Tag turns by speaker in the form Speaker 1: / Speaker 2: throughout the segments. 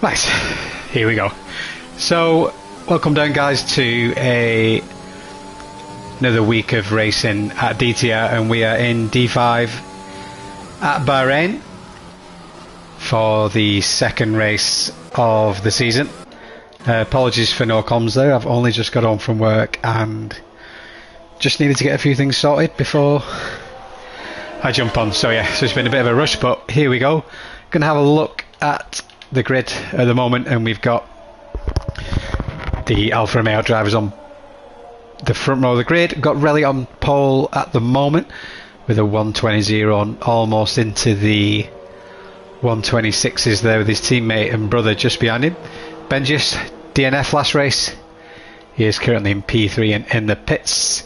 Speaker 1: Right, here we go. So, welcome down guys to another week of racing at DTR, and we are in D5 at Bahrain for the second race of the season. Apologies for no comms there, I've only just got home from work and just needed to get a few things sorted before I jump on. So yeah, so it's been a bit of a rush, but here we go. Gonna have a look at the grid at the moment, and we've got the Alfa Romeo drivers on the front row of the grid. Got Relly on pole at the moment with a 120.0 on, almost into the 126s there with his teammate and brother just behind him. Benjis, DNF last race. He is currently in P3 and in the pits.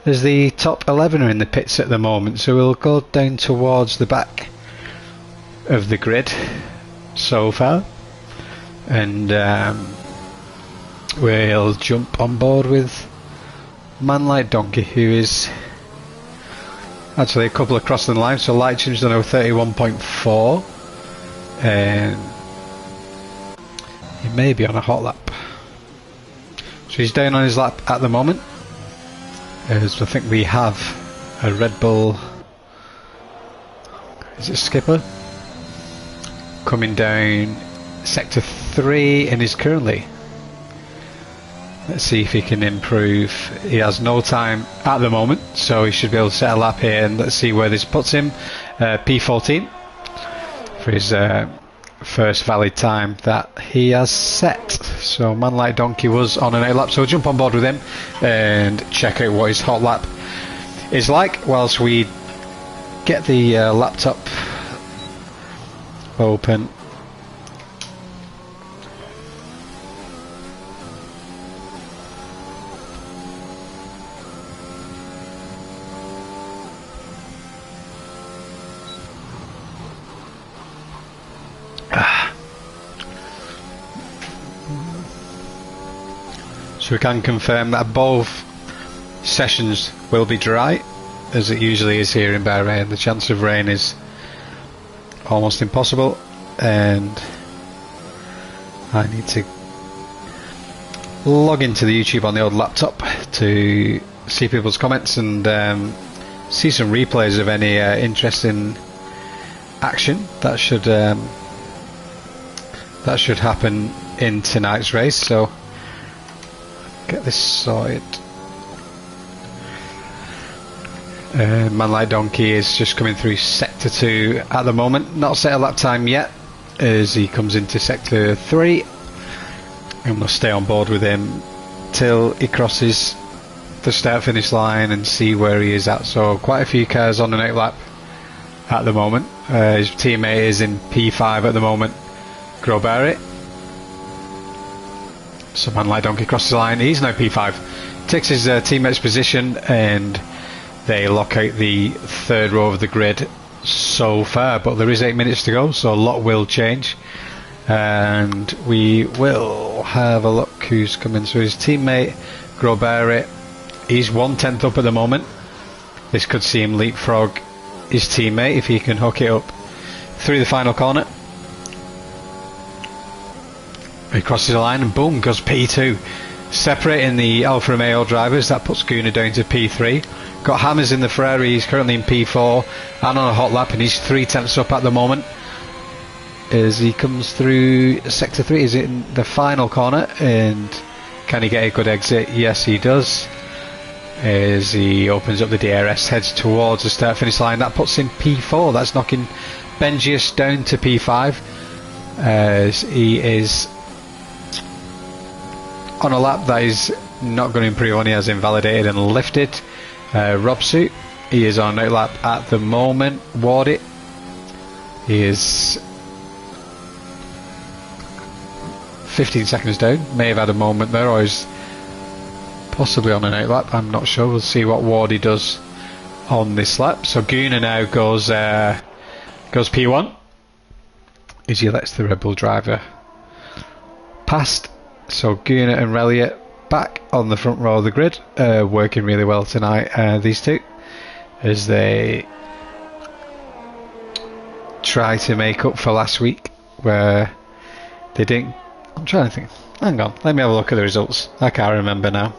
Speaker 1: There's the top 11 are in the pits at the moment, so we'll go down towards the back of the grid so far, and we'll jump on board with Man Like Donkey, who is actually a couple across the line. So light changed on 31.4, and he may be on a hot lap, so he's down on his lap at the moment. as I think we have a Red Bull, is it Skipper, coming down sector 3 and is currently, let's see if he can improve. He has no time at the moment, so he should be able to set a lap here, and let's see where this puts him. P14 for his first valid time that he has set. So Man Like Donkey was on an 8 lap, so we'll jump on board with him and check out what his hot lap is like whilst we get the laptop open. So we can confirm that both sessions will be dry, as it usually is here in Bahrain. The chance of rain is almost impossible, and I need to log into the YouTube on the old laptop to see people's comments and see some replays of any interesting action that should happen in tonight's race. So get this sorted. Man Like Donkey is just coming through sector 2 at the moment, not set a lap time yet as he comes into sector 3, and we'll stay on board with him till he crosses the start finish line and see where he is at. So quite a few cars on an 8 lap at the moment. His teammate is in P5 at the moment, Grobari. So Man Like Donkey crosses the line, he's now P5, takes his teammate's position, and they lock out the third row of the grid so far, but there is 8 minutes to go, so a lot will change, and we will have a look who's coming. So his teammate Grobari, he's 1/10 up at the moment. This could see him leapfrog his teammate if he can hook it up through the final corner. He crosses the line and boom goes P2, separating the Alfa Romeo drivers. That puts Gunnar down to P3. Got Hammers in the Ferrari, he's currently in P4 and on a hot lap, and he's 3/10 up at the moment as he comes through sector 3. Is it in the final corner, and can he get a good exit? Yes, he does, as he opens up the DRS, heads towards the start finish line. That puts him P4. That's knocking Benjius down to P5 as he is on a lap that is not going to improve on. He has invalidated and lifted. Robsu, he is on a lap at the moment. Wardy, he is 15 seconds down. May have had a moment there, or is possibly on an 8 lap. I'm not sure. We'll see what Wardy does on this lap. So Gunnar now goes P1 as he lets the Red Bull driver past. So Gunnar and Relia back on the front row of the grid, working really well tonight, these two, as they try to make up for last week where they didn't. I'm trying to think. Hang on, let me have a look at the results. I can't remember now.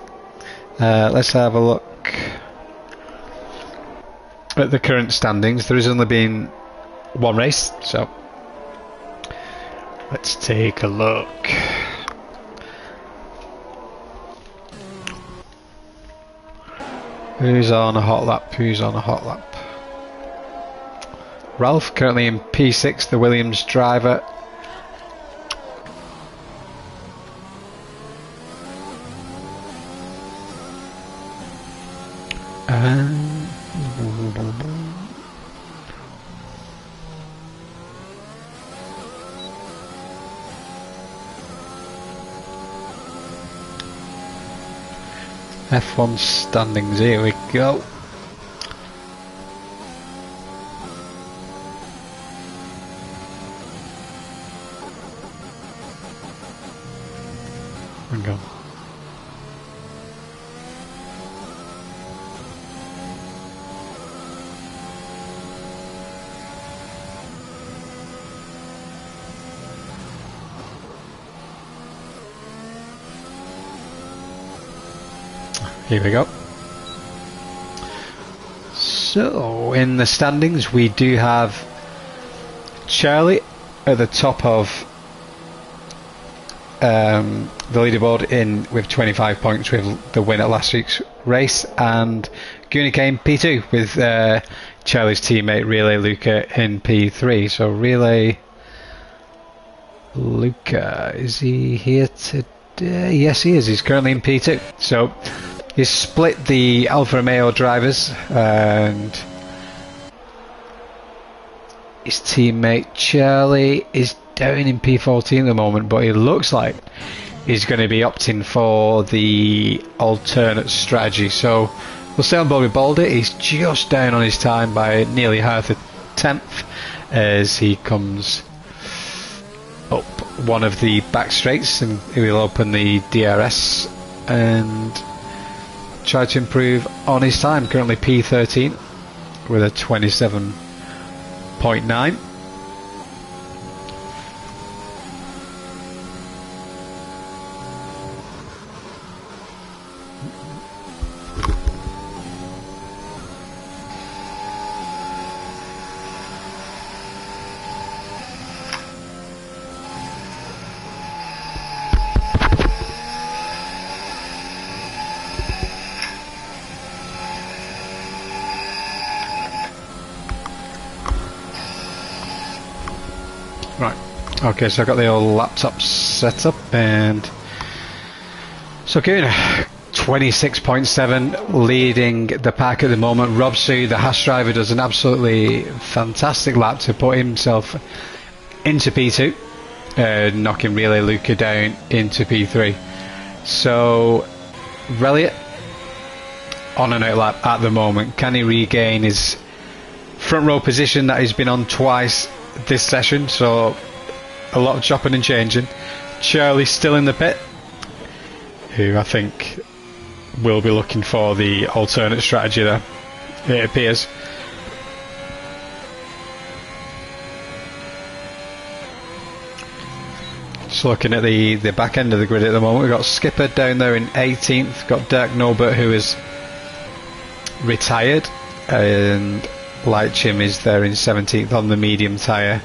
Speaker 1: Let's have a look at the current standings. There has only been one race, so let's take a look. Who's on a hot lap? Who's on a hot lap? Ralph, currently in P6, the Williams driver. F1 standings, here we go. Hang on. Here we go. So, in the standings, we do have Charlie at the top of the leaderboard with 25 points with the win at last week's race, and Goonie came P2 with Charlie's teammate Relay Luca in P3. So Relay Luca, is he here today? Yes, he is. He's currently in P2. So he's split the Alfa Romeo drivers, and his teammate Charlie is down in P14 at the moment, but he looks like he's going to be opting for the alternate strategy. So we'll stay on board with Baldy. He's just down on his time by nearly half a tenth as he comes up one of the back straights, and he will open the DRS and try to improve on his time. Currently P13 with a 27.9. Right, okay, so I've got the old laptop set up, and so Goonie 26.7 leading the pack at the moment. Rob Sue, the Haas driver, does an absolutely fantastic lap to put himself into P2, knocking Relay Luca down into P3. So Reliot on an outlap at the moment. Can he regain his front row position that he's been on twice this session? So a lot of chopping and changing. Charlie still in the pit, who I think will be looking for the alternate strategy there, it appears. Just looking at the back end of the grid at the moment, we've got Skipper down there in 18th, got Dirk Norbert, who is retired, and Lightchim is there in 17th on the medium tyre.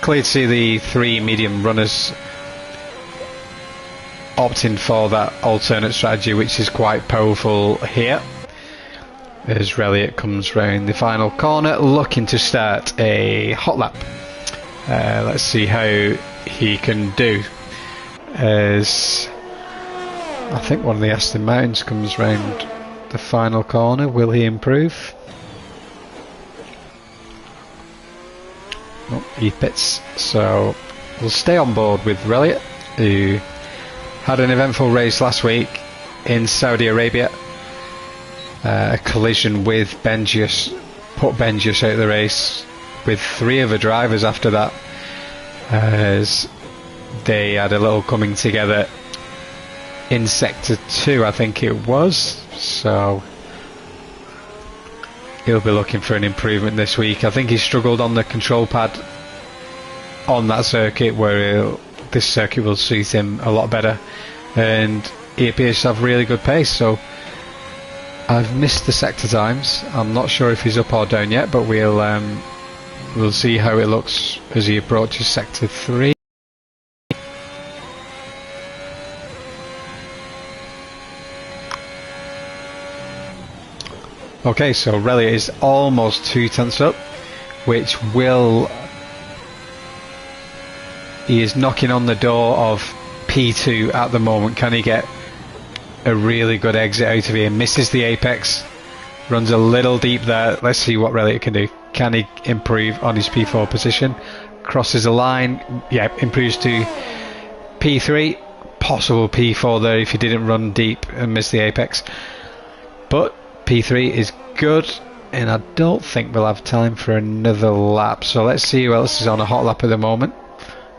Speaker 1: Clear to see the three medium runners opting for that alternate strategy, which is quite powerful here. As Reliot comes round the final corner, looking to start a hot lap. Let's see how he can do, as I think one of the Aston Martins comes round the final corner. Will he improve? Oh, he pits, so we'll stay on board with Reliot, who had an eventful race last week in Saudi Arabia. A collision with Benjius put Benjius out of the race with three other drivers after that, as they had a little coming together in sector 2, I think it was. So he'll be looking for an improvement this week. I think he struggled on the control pad on that circuit, where this circuit will suit him a lot better, and he appears to have really good pace. So I've missed the sector times. I'm not sure if he's up or down yet, but we'll see how it looks as he approaches sector 3. Okay, so Reliot is almost 2 tenths up, which he is knocking on the door of P2 at the moment. Can he get a really good exit out of here? Misses the apex, runs a little deep there. Let's see what Reliot can do. Can he improve on his P4 position? Crosses the line, yeah, improves to P3, possible P4 there if he didn't run deep and miss the apex. But P3 is good, and I don't think we'll have time for another lap. So let's see who else is on a hot lap at the moment.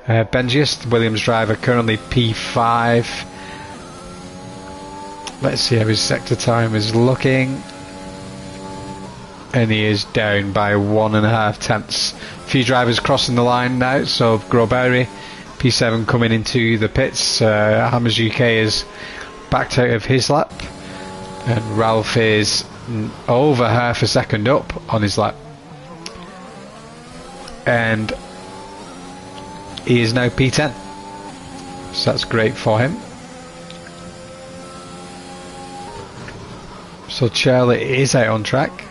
Speaker 1: Benjius, the Williams driver, currently P5. Let's see how his sector time is looking, and he is down by 1.5 tenths. A few drivers crossing the line now. So Groberi, P7, coming into the pits. Hammers UK is backed out of his lap, and Ralph is over half a second up on his lap, and he is now P10, so that's great for him. So Charlie is out on track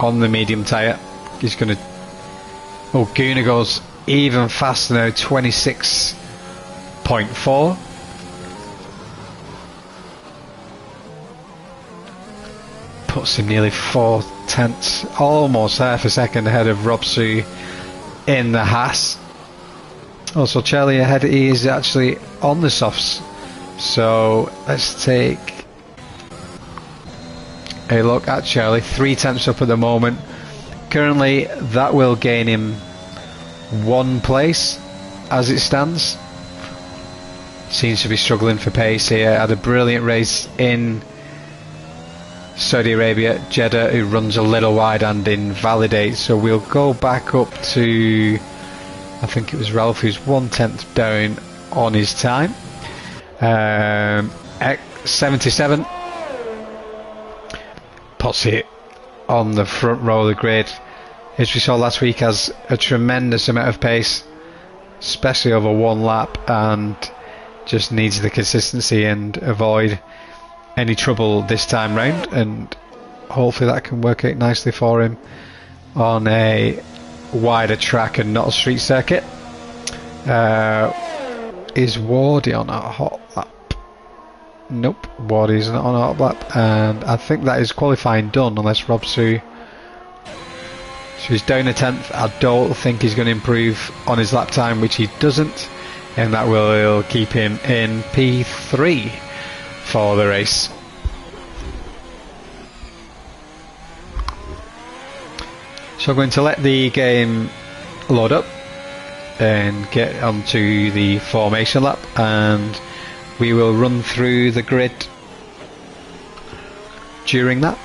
Speaker 1: on the medium tyre. He's going to... Oh, Guna goes even faster now, 26.4. Puts him nearly 4/10, almost half a second ahead of Rob Sue in the Haas. Also, Charlie ahead, he is actually on the softs. So let's take a look at Charlie. 3/10 up at the moment. Currently, that will gain him 1 place as it stands. Seems to be struggling for pace here. Had a brilliant race in Saudi Arabia, Jeddah, who runs a little wide and invalidates. So we'll go back up to, I think it was Ralph, who's 1/10 down on his time. 77 puts it on the front row of the grid. As we saw last week, has a tremendous amount of pace, especially over 1 lap, and just needs the consistency and avoid any trouble this time round, and hopefully that can work out nicely for him on a wider track and not a street circuit. Is Wardy on a hot lap? Nope, Wardy's not on a hot lap, and I think that is qualifying done unless Rob Sue. So he's down a 10th. I don't think he's going to improve on his lap time, which he doesn't, and that will keep him in P3 for the race. So I'm going to let the game load up and get onto the formation lap, and we will run through the grid during that.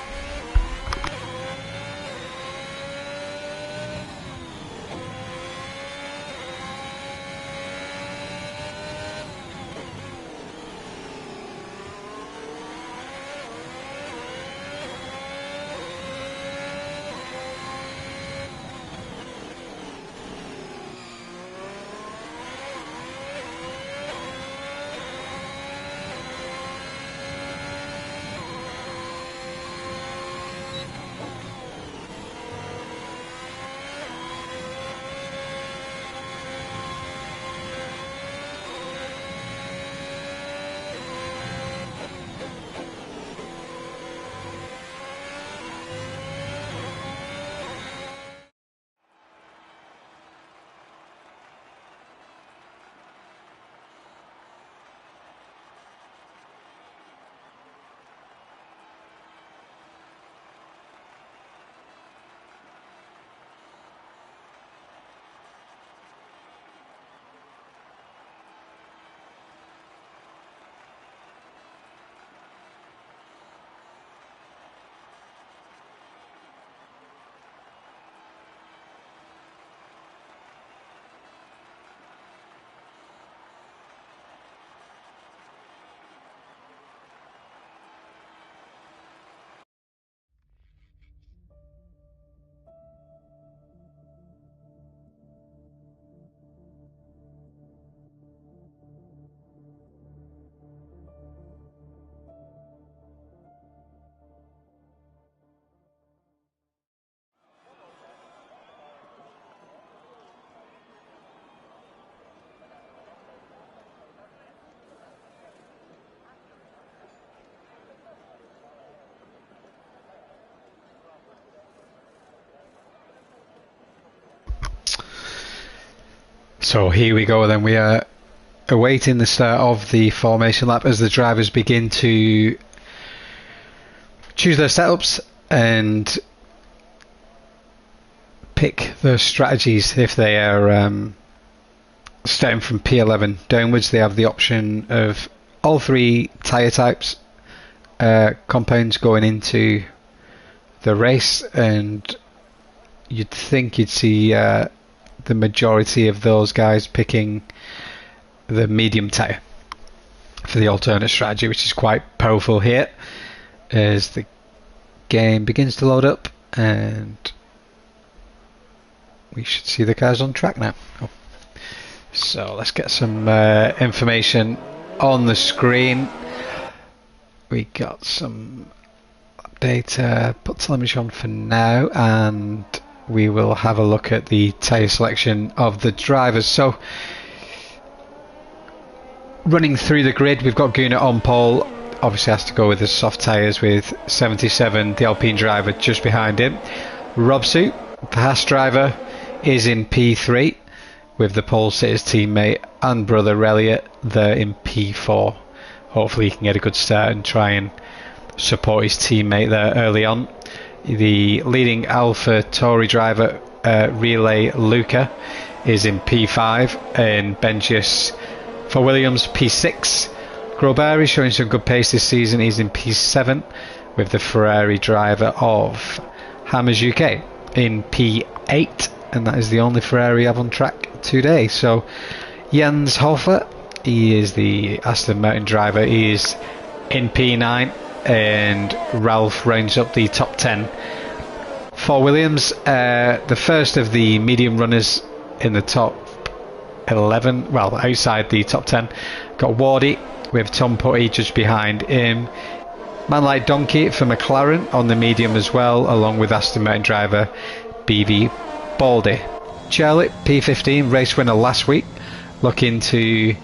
Speaker 1: So here we go then. We are awaiting the start of the formation lap as the drivers begin to choose their setups and pick their strategies. If they are starting from P11 downwards, they have the option of all 3 tyre types compounds going into the race, and you'd think you'd see the majority of those guys picking the medium tyre for the alternate strategy, which is quite powerful here, as the game begins to load up, and we should see the cars on track now. So let's get some information on the screen. We got some data, put telemetry on for now, and we will have a look at the tyre selection of the drivers. So running through the grid, we've got Gunnar on pole, obviously has to go with the soft tyres with 77, the Alpine driver just behind him. Robsu, the Haas driver, is in P3 with the pole sitter's teammate and brother Elliott there in P4. Hopefully he can get a good start and try and support his teammate there early on. The leading Alpha Tauri driver, Relay Luca, is in P5, and Benjius for Williams P6. Grobari showing some good pace this season, he's in P7 with the Ferrari driver of Hammers UK in P8, and that is the only Ferrari I have on track today. So Jens Hofer, he is the Aston Martin driver, he is in P9, and Ralph rounds up the top 10. For Williams, the first of the medium runners in the top 11, well outside the top 10, got Wardy with Tom Putty just behind him. Man like Donkey for McLaren on the medium as well, along with Aston Martin driver BV Baldy. Charlie, P15, race winner last week, looking to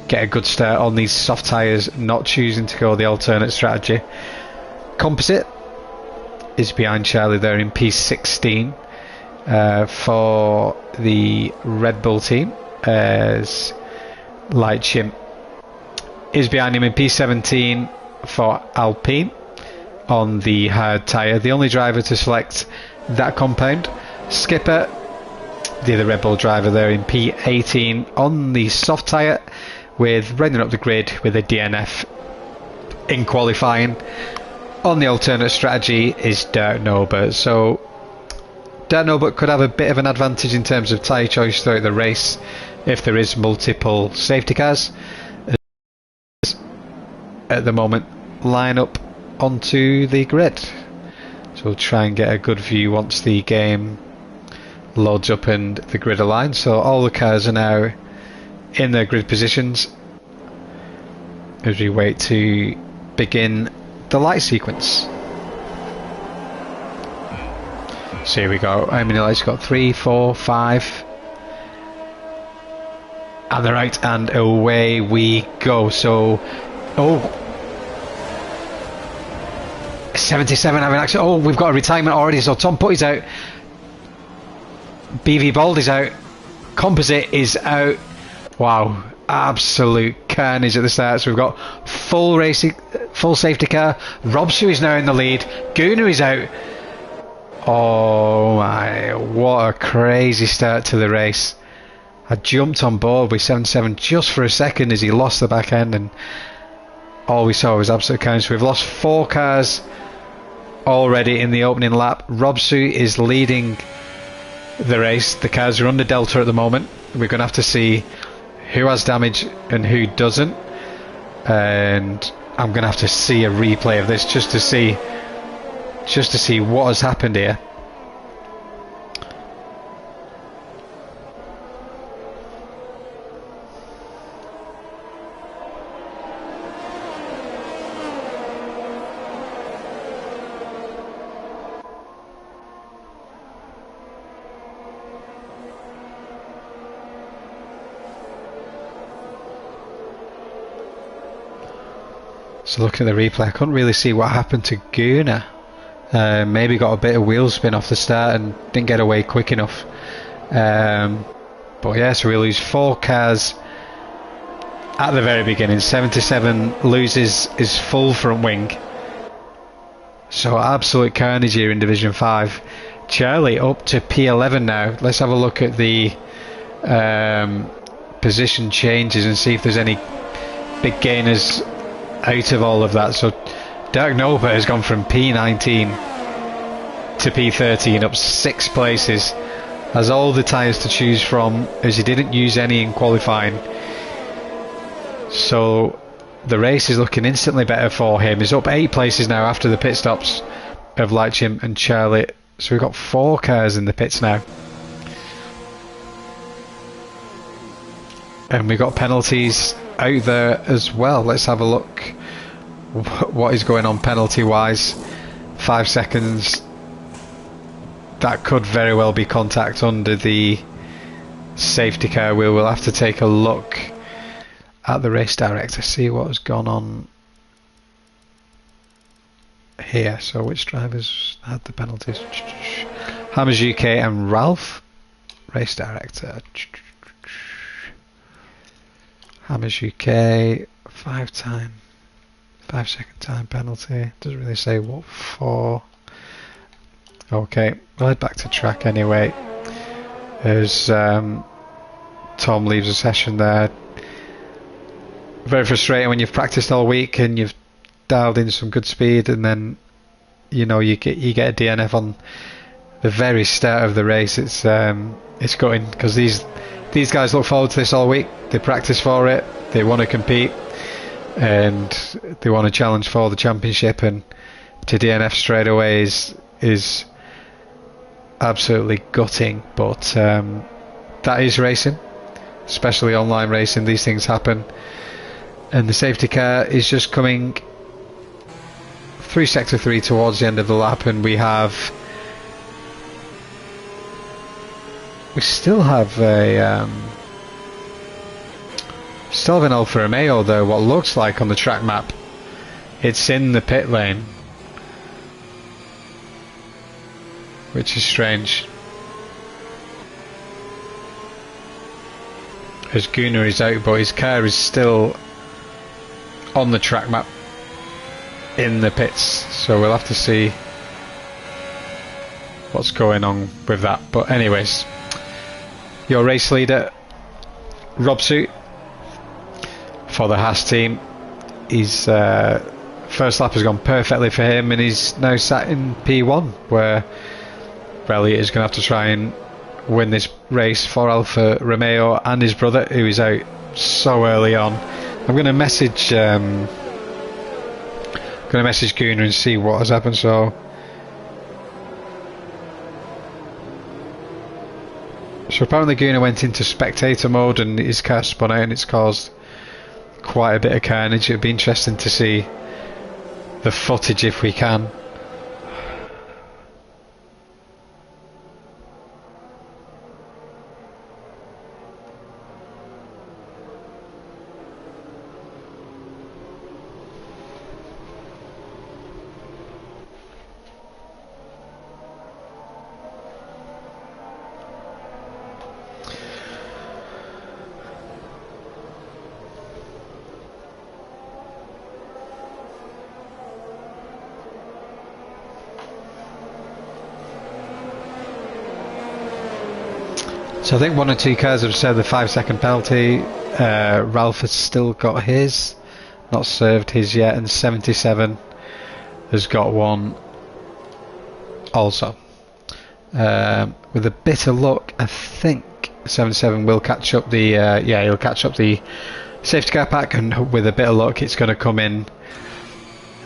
Speaker 1: get a good start on these soft tyres, not choosing to go the alternate strategy. Composite is behind Charlie there in P16. For the Red Bull team, as Light Chimp is behind him in P17 for Alpine on the hard tyre. The only driver to select that compound. Skipper, the other Red Bull driver there in P18 on the soft tyre, with running up the grid with a DNF in qualifying. On the alternate strategy is Dirk Norbert. So Dirk Norbert could have a bit of an advantage in terms of tyre choice throughout the race if there is multiple safety cars. At the moment, line up onto the grid. So we'll try and get a good view once the game loads up and the grid aligns. So all the cars are now in their grid positions as we wait to begin the light sequence. So here we go. How many lights got? 3, 4, 5. And they're out, and away we go. So, 77 having action. Oh, we've got a retirement already. So Tom Putty's out. BV Baldy's out. Composite is out. Wow, absolute carnage at the start. So we've got full safety car. Robsu is now in the lead. Gunnar is out. Oh my, what a crazy start to the race. I jumped on board with 77 just for a second as he lost the back end, and all we saw was absolute carnage. We've lost 4 cars already in the opening lap. Robsu is leading the race. The cars are under Delta at the moment. We're going to have to see who has damage and who doesn't, and I'm going to have to see a replay of this just to see what has happened here. So looking at the replay, I couldn't really see what happened to Gunnar. Maybe got a bit of wheel spin off the start and didn't get away quick enough. But yeah, so we lose 4 cars at the very beginning. 77 loses his full front wing. So absolute carnage here in Division 5. Charlie up to P11 now. Let's have a look at the position changes and see if there's any big gainers out of all of that. So Dirk Norbert has gone from P19 to P13, up 6 places. Has all the tyres to choose from, as he didn't use any in qualifying. So the race is looking instantly better for him. He's up 8 places now after the pit stops. of Lightshim and Charlie. So we've got 4 cars in the pits now. And we've got penalties out there as well. Let's have a look what is going on penalty wise. 5 seconds. That could very well be contact under the safety car wheel. We'll have to take a look at the race director, see what has gone on here. So which drivers had the penalties? Hammers UK and Ralph. Race director. Hammers UK, 5 second time penalty. Doesn't really say what for. Okay, we'll head back to track anyway. As Tom leaves a session there. Very frustrating when you've practiced all week and you've dialed in some good speed, and then you know you get a DNF on the very start of the race. It's gutting, because these guys look forward to this all week. They practice for it, they want to compete, and they want to challenge for the championship, and to DNF straight away is absolutely gutting. But that is racing, especially online racing. These things happen, and the safety car is just coming through sector 3 towards the end of the lap, and we still have an Alfa Romeo though, what looks like on the track map. It's in the pit lane, which is strange, as Gunnar is out, but his car is still on the track map in the pits, so we'll have to see what's going on with that. But anyways, your race leader, Rob Suit, for the Haas team, his first lap has gone perfectly for him, and he's now sat in P1, where Elliott is going to have to try and win this race for Alfa Romeo and his brother, who is out so early on. I'm going to message Gunnar and see what has happened. So apparently Gunnar went into spectator mode and his car spun out, and it's caused quite a bit of carnage. It'd be interesting to see the footage if we can. So I think 1 or 2 cars have served the 5-second penalty. Ralph has still got his, not served his yet, and 77 has got one also. With a bit of luck, I think 77 will catch up the he'll catch up the safety car pack, and with a bit of luck it's going to come in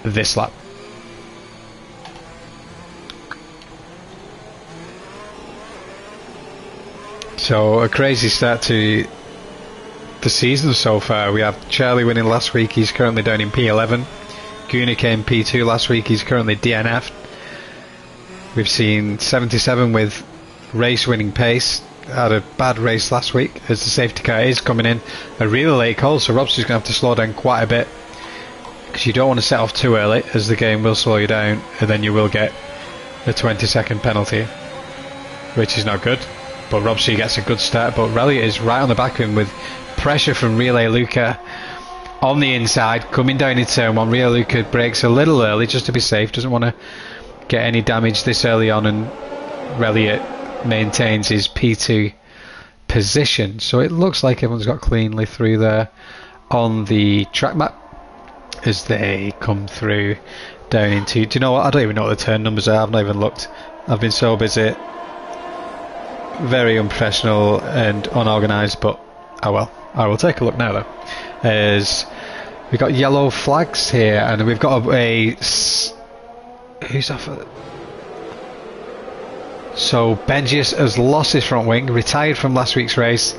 Speaker 1: this lap. So a crazy start to the season so far. We have Charlie winning last week, he's currently down in P11. Gunnar came P2 last week, he's currently DNF'd. We've seen 77 with race winning pace, had a bad race last week as the safety car is coming in. A really late call, so Robson's going to have to slow down quite a bit, because you don't want to set off too early, as the game will slow you down, and then you will get a 20-second penalty, which is not good. But Robson gets a good start, but Elliott is right on the back of him with pressure from Relay Luca on the inside, coming down in turn 1. Relay Luca brakes a little early just to be safe, doesn't want to get any damage this early on, and Elliott maintains his P2 position. So it looks like everyone's got cleanly through there on the track map as they come through down into, do you know what, I don't even know what the turn numbers are, I've not even looked, I've been so busy. Very unprofessional and unorganised, but oh well. I will take a look now though, as we've got yellow flags here, and we've got a Who's off? So Benjius has lost his front wing, retired from last week's race.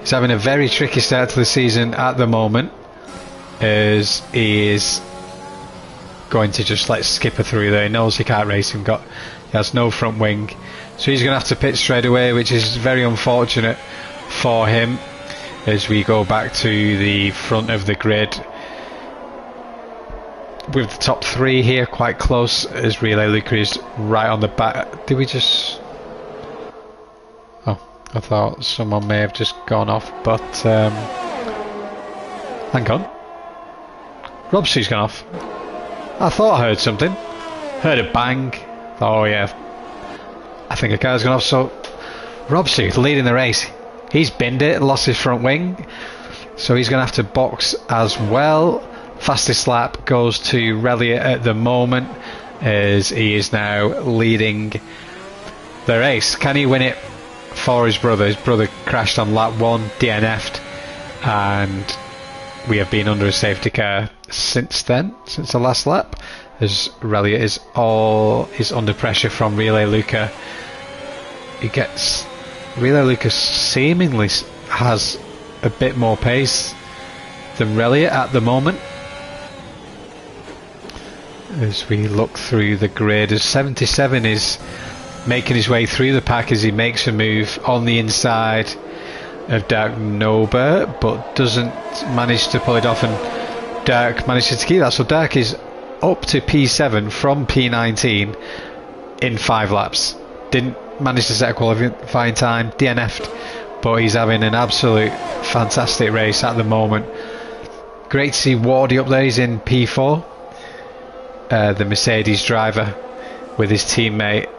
Speaker 1: He's having a very tricky start to the season at the moment, as he is going to just let Skipper through there. He knows he can't race him, he has no front wing, so he's going to have to pit straight away, which is very unfortunate for him. As we go back to the front of the grid with the top three here quite close, as Relay Luca is right on the back. Did we just... oh, I thought someone may have just gone off, but hang on, Robsey's gone off. I thought I heard something, heard a bang. Oh yeah, I think a car's gone off. So Robsey leading the race, he's binned it, lost his front wing, so he's going to have to box as well. Fastest lap goes to Reliot at the moment, as he is now leading the race. Can he win it for his brother? His brother crashed on lap 1, DNF'd, and we have been under a safety car since then, since the last lap, as Reliot is under pressure from Relay Luca. Relay Luca seemingly has a bit more pace than Reliot at the moment. As we look through the grid, as 77 is making his way through the pack as he makes a move on the inside of Dirk Nober, but doesn't manage to pull it off, and Dirk manages to keep that. So Dirk is up to P7 from P19 in 5 laps. Didn't manage to set a qualifying time, DNF'd, but he's having an absolute fantastic race at the moment. Great to see Wardy up there, he's in P4. The Mercedes driver with his teammate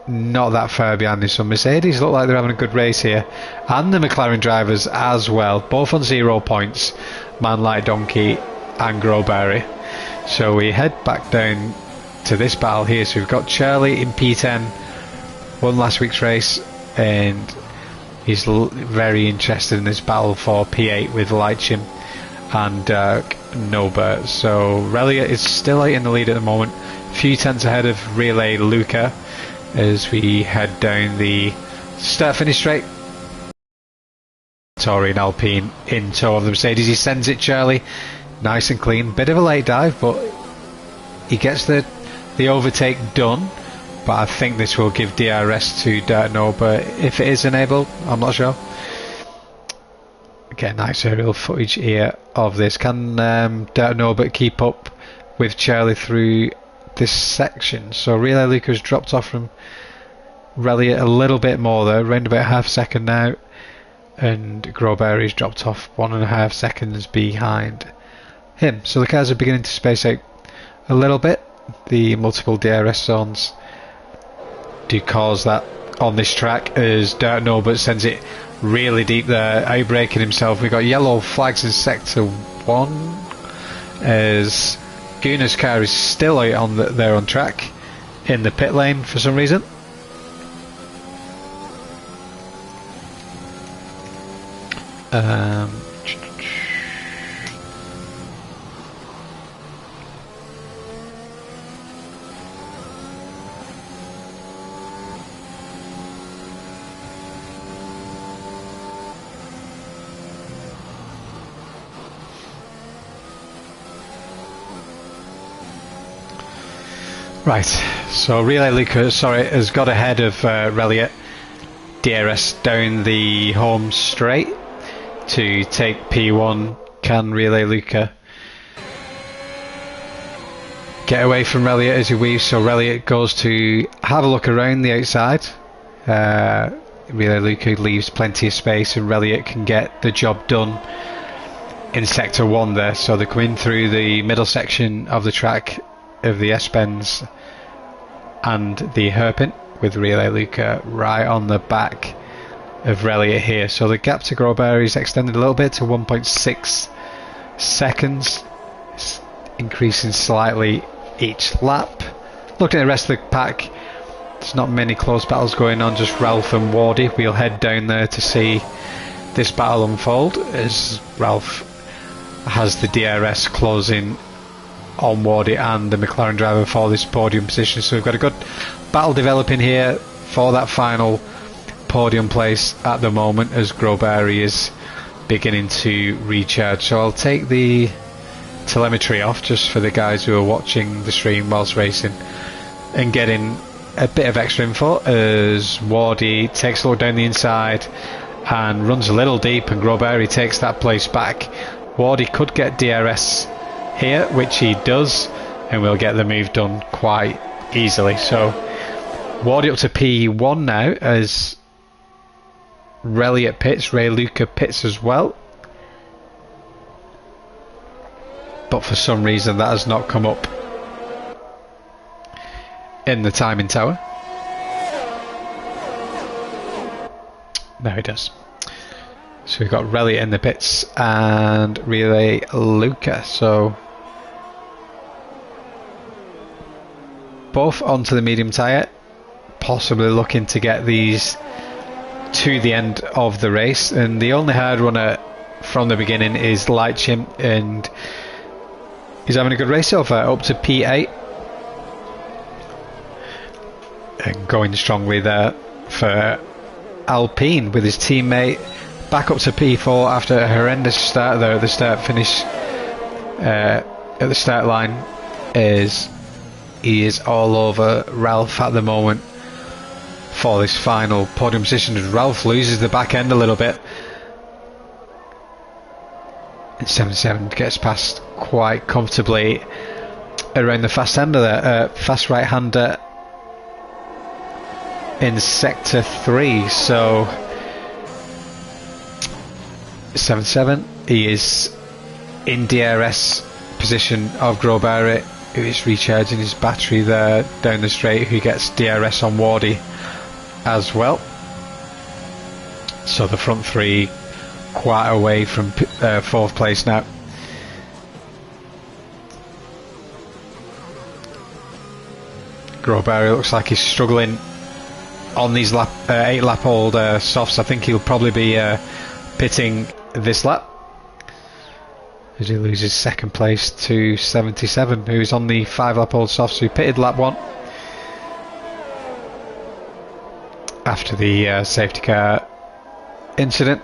Speaker 1: not that far behind him, so Mercedes look like they're having a good race here, and the McLaren drivers as well, both on 0 points, Man Like Donkey and Growberry. So we head back down to this battle here. So we've got Charlie in P10, won last week's race, and he's very interested in this battle for P8 with Leitchim and Dirk Nober. So Reliot is still out in the lead at the moment, a few tenths ahead of Relay Luca, as we head down the start-finish straight. Tauri and Alpine in tow of the Mercedes. He sends it Charlie, nice and clean. Bit of a late dive, but he gets the overtake done. But I think this will give DRS to Dirk Nober if it is enabled. I'm not sure. Get nice aerial footage here of this. Can Dirk Nober keep up with Charlie through this section? So Relay Luca's dropped off from Reliot a little bit more though, around about half a second now, and Growberry's dropped off 1.5 seconds behind him. So the cars are beginning to space out a little bit. The multiple DRS zones do cause that on this track, as Dirk Nober sends it really deep there, outbraking himself. We've got yellow flags in sector 1, as Guna's car is still out there on track in the pit lane for some reason. Right, so Relay Luca, has got ahead of Reliot. DRS down the home straight to take P1. Can Relay Luca get away from Reliot as he weaves? So Reliot goes to have a look around the outside. Relay Luca leaves plenty of space, and Reliot can get the job done in sector 1 there. So they come in through the middle section of the track of the S-Bends and the hairpin, with Relay Luca right on the back of Reliot here. So the gap to Growberry is extended a little bit to 1.6 seconds. It's increasing slightly each lap. Looking at the rest of the pack, there's not many close battles going on, just Ralph and Wardy. We'll head down there to see this battle unfold, as Ralph has the DRS closing on Wardy and the McLaren driver for this podium position. So we've got a good battle developing here for that final podium place at the moment as Grosbury is beginning to recharge. So I'll take the telemetry off just for the guys who are watching the stream whilst racing and getting a bit of extra info as Wardy takes a look down the inside and runs a little deep, and Grosbury takes that place back. Wardy could get DRS here, which he does, and we'll get the move done quite easily. So Wardy up to P1 now as Relly pits, Ray Luca pits as well, but for some reason that has not come up in the timing tower. Now it does. So we've got Relly in the pits and Relay Luca, so both onto the medium tyre, possibly looking to get these to the end of the race. And the only hard runner from the beginning is Lightshim, and he's having a good race so far, up to P8 and going strongly there for Alpine, with his teammate back up to P4 after a horrendous start there at the start finish. At the start line he is all over Ralph at the moment for this final podium position, as Ralph loses the back end a little bit, and 77 gets past quite comfortably around the fast hander there, fast right hander in sector 3. So 77, he is in DRS position of Grosbury, who is recharging his battery there down the straight, who gets DRS on Wardy as well. So the front three quite away from 4th place now. Grosbury looks like he's struggling on these 8 lap old softs. I think he'll probably be pitting this lap as he loses 2nd place to 77, who's on the 5 lap old softs, who pitted lap 1 after the safety car incident.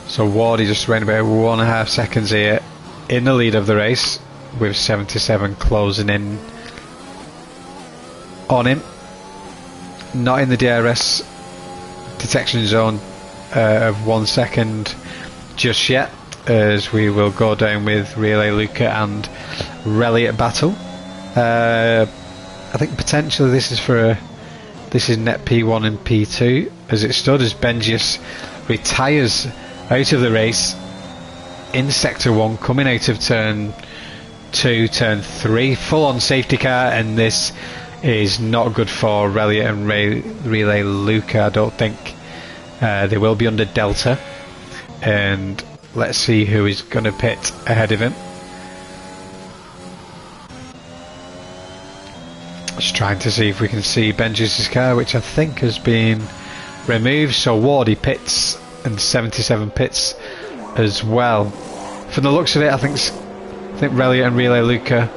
Speaker 1: So Wardy just around about 1.5 seconds here in the lead of the race, with 77 closing in on him. Not in the DRS detection zone of 1 second just yet, as we will go down with Relay Luca and Relly at battle. I think potentially this is net P1 and P2 as it stood, as Benjius retires out of the race in sector 1, coming out of turn 2, turn 3, full on safety car, and this is not good for Relly and Relay Luca. I don't think they will be under Delta, and let's see who is going to pit ahead of him. Just trying to see if we can see Benji's car, which I think has been removed. So Wardy pits and 77 pits as well. From the looks of it, I think Relly and Relay Luca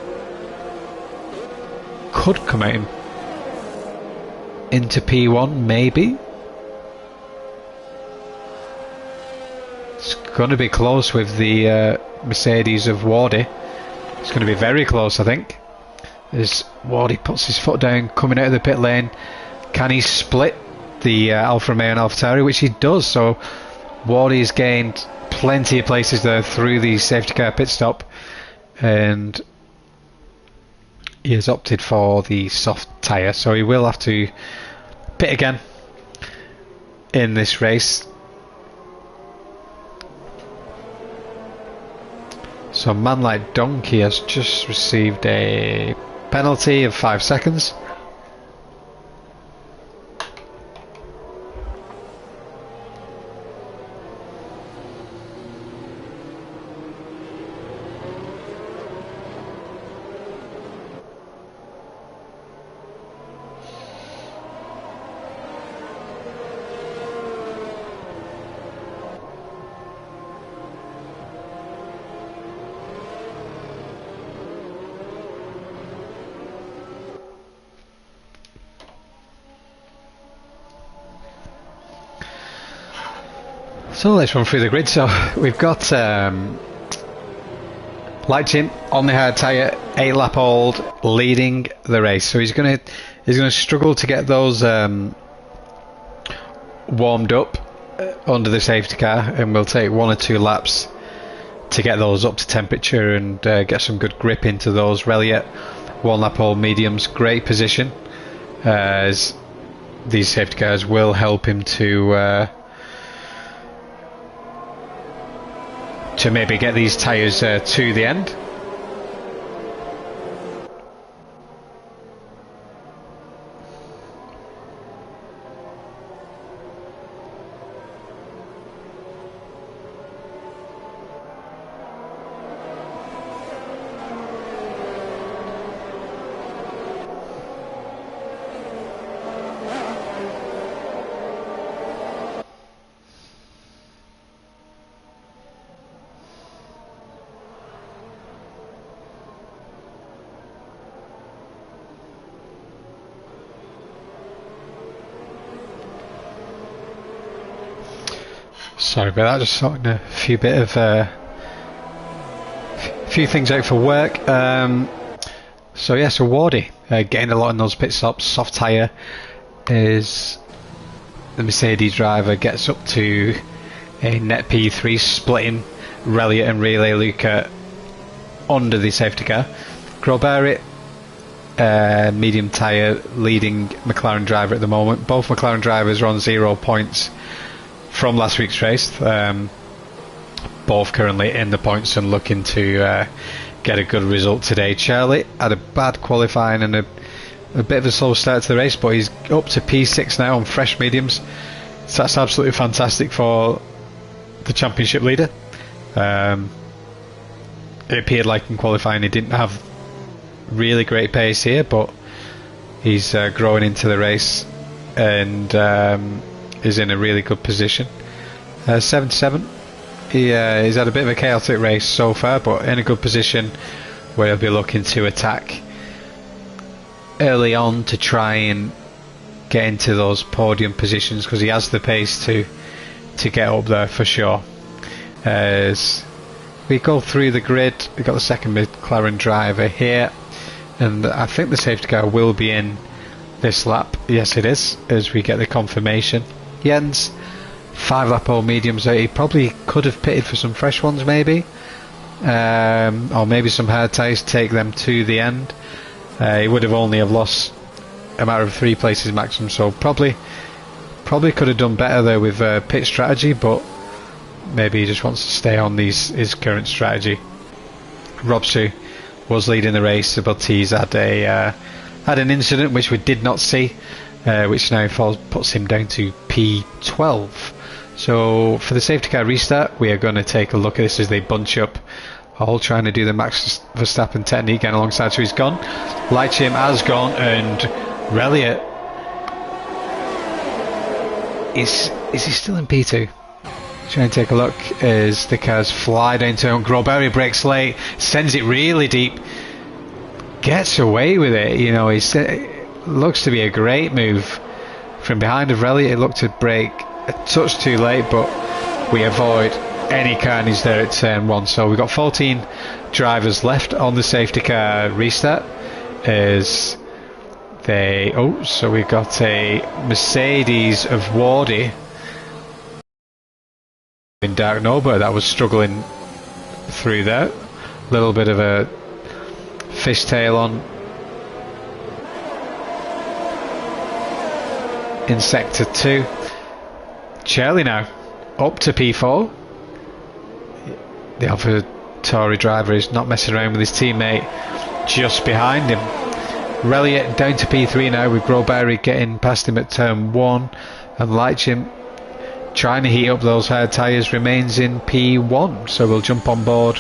Speaker 1: could come out into P1, maybe. It's going to be close with the Mercedes of Wardy. It's going to be very close, I think, as Wardy puts his foot down coming out of the pit lane. Can he split the Alfa Romeo and AlphaTauri, which he does? So Wardy's gained plenty of places there through the safety car pit stop, and he has opted for the soft tyre, so he will have to pit again in this race. So Man Like Donkey has just received a penalty of 5 seconds. So let's run through the grid. So we've got Lightchin on the hard tyre, 8 lap old, leading the race. So he's gonna struggle to get those warmed up under the safety car, and we'll take 1 or 2 laps to get those up to temperature and get some good grip into those. Reliot, 1 lap old mediums, great position, as these safety cars will help him to maybe get these tyres to the end. Sorry about that, just sorting a few things out for work. So Wardy getting a lot in those pit stops. Soft tyre is the Mercedes driver, gets up to a net P3, splitting Reliot and Relay Luca under the safety car. Grosberit, medium tyre, leading McLaren driver at the moment. Both McLaren drivers are on 0 points from last week's race, both currently in the points and looking to get a good result today. Charlie had a bad qualifying and a bit of a slow start to the race, but he's up to P6 now on fresh mediums, so that's absolutely fantastic for the championship leader. It appeared like in qualifying he didn't have really great pace here, but he's growing into the race and is in a really good position. 7-7. He's had a bit of a chaotic race so far, but in a good position where he'll be looking to attack early on to try and get into those podium positions, because he has the pace to get up there for sure. As we go through the grid, we've got the second McLaren driver here, and I think the safety car will be in this lap. Yes, it is, as we get the confirmation. Jens, 5 lap old mediums out. He probably could have pitted for some fresh ones maybe, or maybe some hard tyres, take them to the end. He would have only have lost a matter of 3 places maximum, so probably could have done better there with pit strategy, but maybe he just wants to stay on his current strategy. Robsu was leading the race, but he's had an incident which we did not see, which now puts him down to P12. So for the safety car restart, we are going to take a look at this as they bunch up, all trying to do the Max Verstappen technique again alongside. So he's gone, Lightshim has gone, and Reliot is he still in P2? Trying to take a look as the cars fly down to him. Grosberit breaks late, sends it really deep, gets away with it. You know, looks to be a great move from behind of Reliot. It looked to break a touch too late, but we avoid any carnage there at turn 1. So we've got 14 drivers left on the safety car restart as they so we've got a Mercedes of Wardy in Dark Nova that was struggling through there. A little bit of a fishtail on in sector 2. Charlie now up to P4. The AlphaTauri driver is not messing around with his teammate just behind him. Reliot down to P3 now, with Grosberit getting past him at turn 1, and Lightshim trying to heat up those hard tyres remains in P1. So we'll jump on board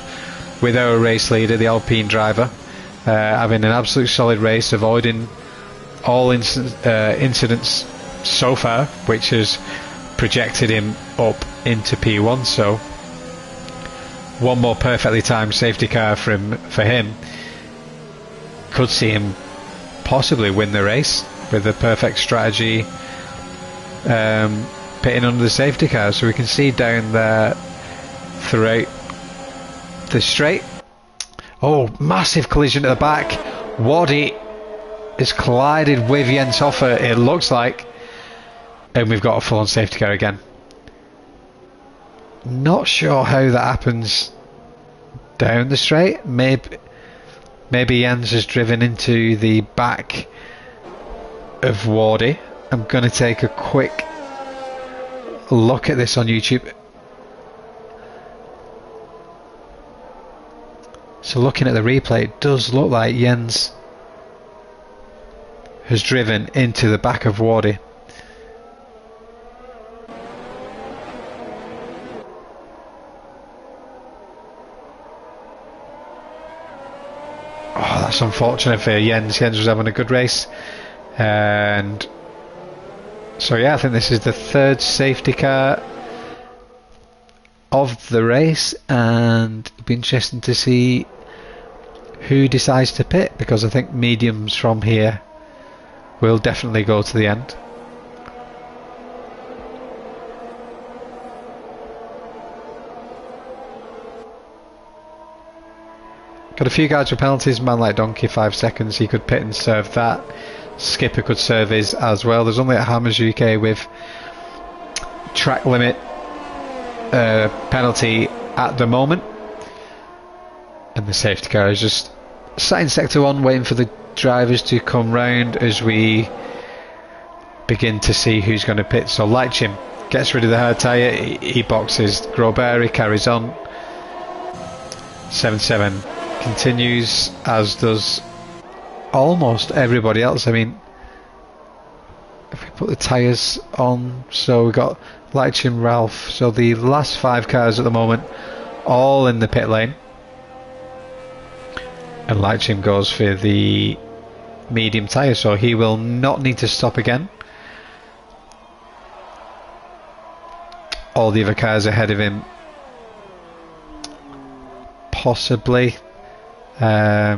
Speaker 1: with our race leader, the Alpine driver, having an absolute solid race, avoiding all incidents so far, which has projected him up into P1. So one more perfectly timed safety car for him could see him possibly win the race with the perfect strategy pitting under the safety car, so we can see down there throughout the straight. Oh, massive collision at the back. Waddy has collided with Jens Hoffer, it looks like, and we've got a full-on safety car again. Not sure how that happens down the straight. Maybe Jens has driven into the back of Waddy. I'm going to take a quick look at this on YouTube. So looking at the replay, it does look like Jens has driven into the back of Waddy. Oh, that's unfortunate for Jens. Jens was having a good race. And so yeah, I think this is the third safety car of the race, and it'll be interesting to see who decides to pit, because I think mediums from here will definitely go to the end. Got a few guys with penalties. Man like Donkey, 5 seconds, he could pit and serve that. Skipper could serve his as well. There's only a Hammers UK with track limit penalty at the moment, and the safety car is just sat in sector 1 waiting for the drivers to come round as we begin to see who's going to pit. So Leitchim gets rid of the hard tyre, he boxes Grobert, he carries on. 7-7 continues, as does almost everybody else. I mean, if we put the tyres on, so we've got Leitchim, Ralph, so the last 5 cars at the moment all in the pit lane, and Leitchim goes for the medium tyre, so he will not need to stop again. All the other cars ahead of him possibly. I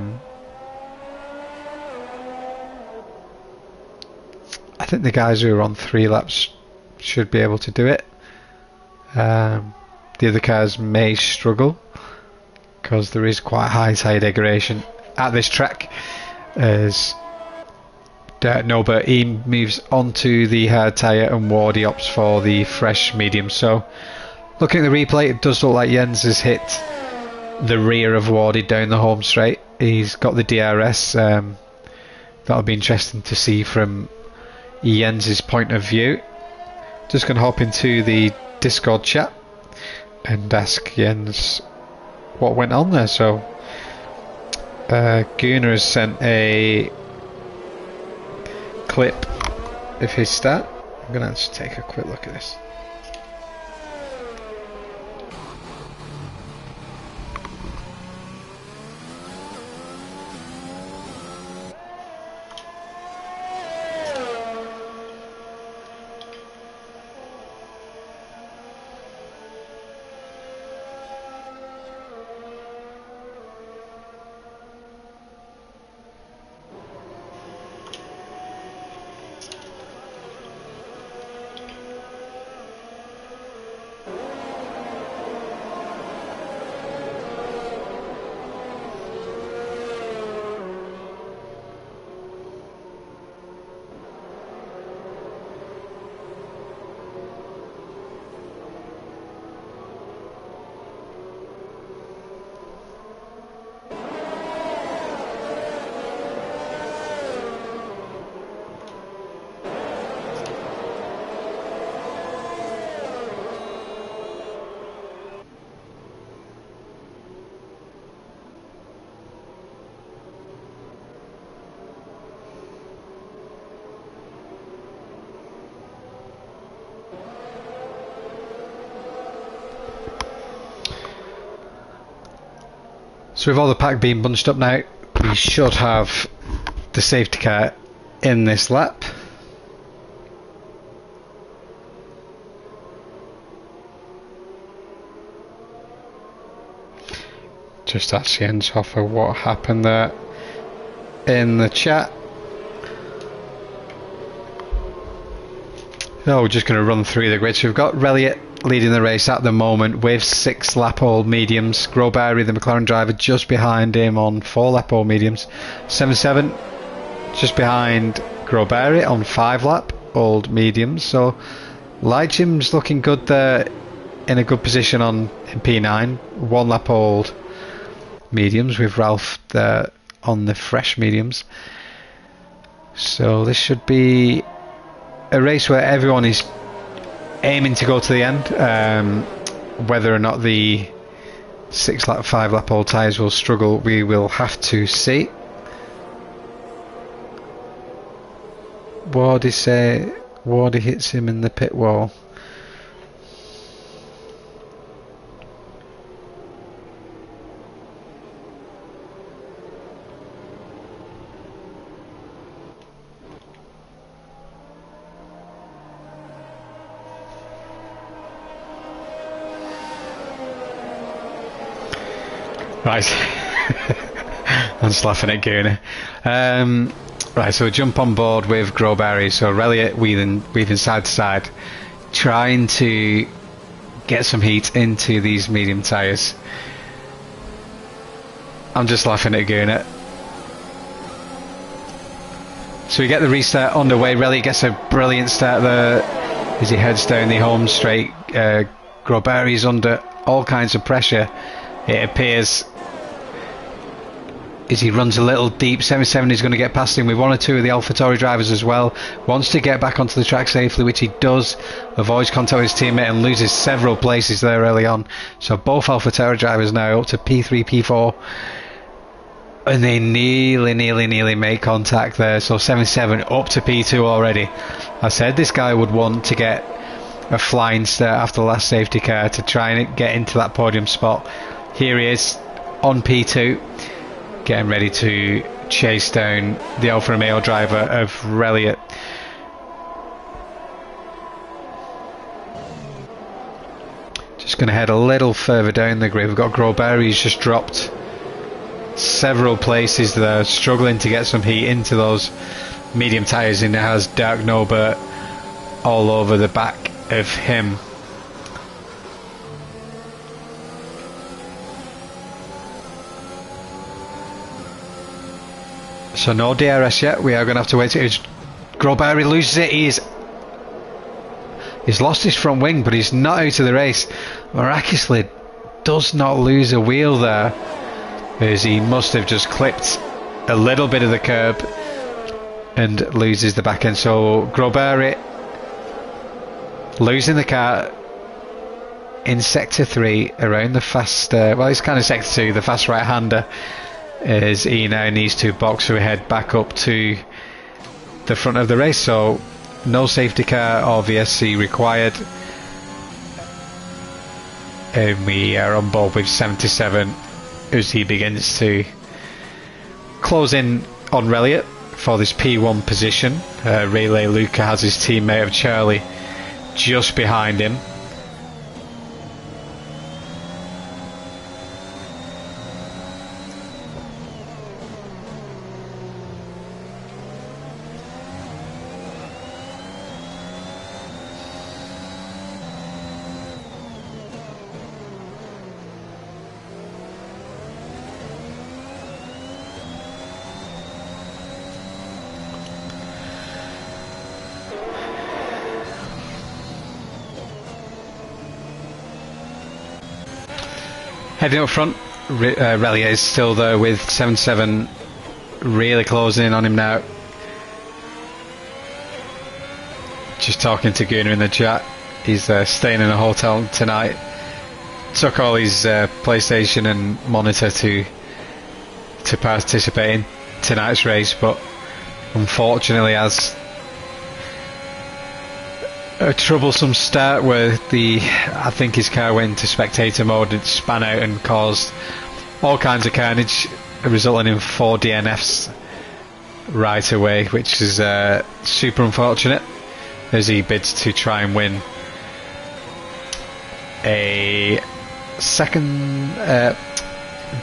Speaker 1: think the guys who are on 3 laps should be able to do it. The other cars may struggle because there is quite high tyre degradation at this track, as Norbert he moves onto the hard tyre and Wardy opts for the fresh medium. So looking at the replay, it does look like Jens has hit the rear of Wardy down the home straight. He's got the DRS. That'll be interesting to see from Jens's point of view. Just going to hop into the Discord chat and ask Jens what went on there. So Gunnar has sent a clip of his start. I'm going to just take a quick look at this. So with all the pack being bunched up now, we should have the safety car in this lap. Just ask Jens Hoffer what happened there in the chat. So we're just going to run through the grid. So we've got Reliant leading the race at the moment with 6 lap-old mediums. Grosbury, the McLaren driver, just behind him on 4 lap-old mediums. 7-7 just behind Grosbury on 5 lap-old mediums. So Leitchim's looking good there, in a good position in P9. 1 lap-old mediums with Ralph there on the fresh mediums. So this should be a race where everyone is aiming to go to the end. Whether or not the 5 lap old tyres will struggle, we will have to see. Wardy hits him in the pit wall. Right, I'm just laughing at Gooner. Right, so we jump on board with Grosbury. So Reliant weaving side to side, trying to get some heat into these medium tyres. I'm just laughing at Gooner. So we get the restart underway. Reliant gets a brilliant start there as he heads down the home straight. Grosbury's under all kinds of pressure, it appears, as he runs a little deep. 7-7 is going to get past him with 1 or 2 of the AlphaTauri drivers as well. Wants to get back onto the track safely, which he does. Avoids contact with his teammate and loses several places there early on. So both AlphaTauri drivers now up to P3, P4. And they nearly make contact there. So 7-7 up to P2 already. I said this guy would want to get a flying start after the last safety car to try and get into that podium spot. Here he is on P2, getting ready to chase down the Alfa Romeo driver of Reliant. Just going to head a little further down the grid. We've got Grosbury, who's just dropped several places there, struggling to get some heat into those medium tyres, and it has Dark Nobert all over the back of him. So no DRS yet. We are going to have to wait. Grosbury loses it. He's lost his front wing, but he's not out of the race. Miraculously does not lose a wheel there, as he must have just clipped a little bit of the curb and loses the back end. So Grosbury losing the car in sector 3 around the fast, well, it's kind of sector 2, the fast right hander, as he now needs to box ahead back up to the front of the race. So no safety car or VSC required, and we are on board with 77 as he begins to close in on Reliant for this P1 position. Relay Luca has his teammate of Charlie just behind him. Heading up front, Reliant is still there with 7-7 really closing in on him now. Just talking to Gunnar in the chat. He's staying in a hotel tonight. Took all his PlayStation and monitor to participate in tonight's race, but unfortunately has a troublesome start where I think his car went into spectator mode and span out and caused all kinds of carnage, resulting in 4 DNFs right away, which is super unfortunate, as he bids to try and win a second,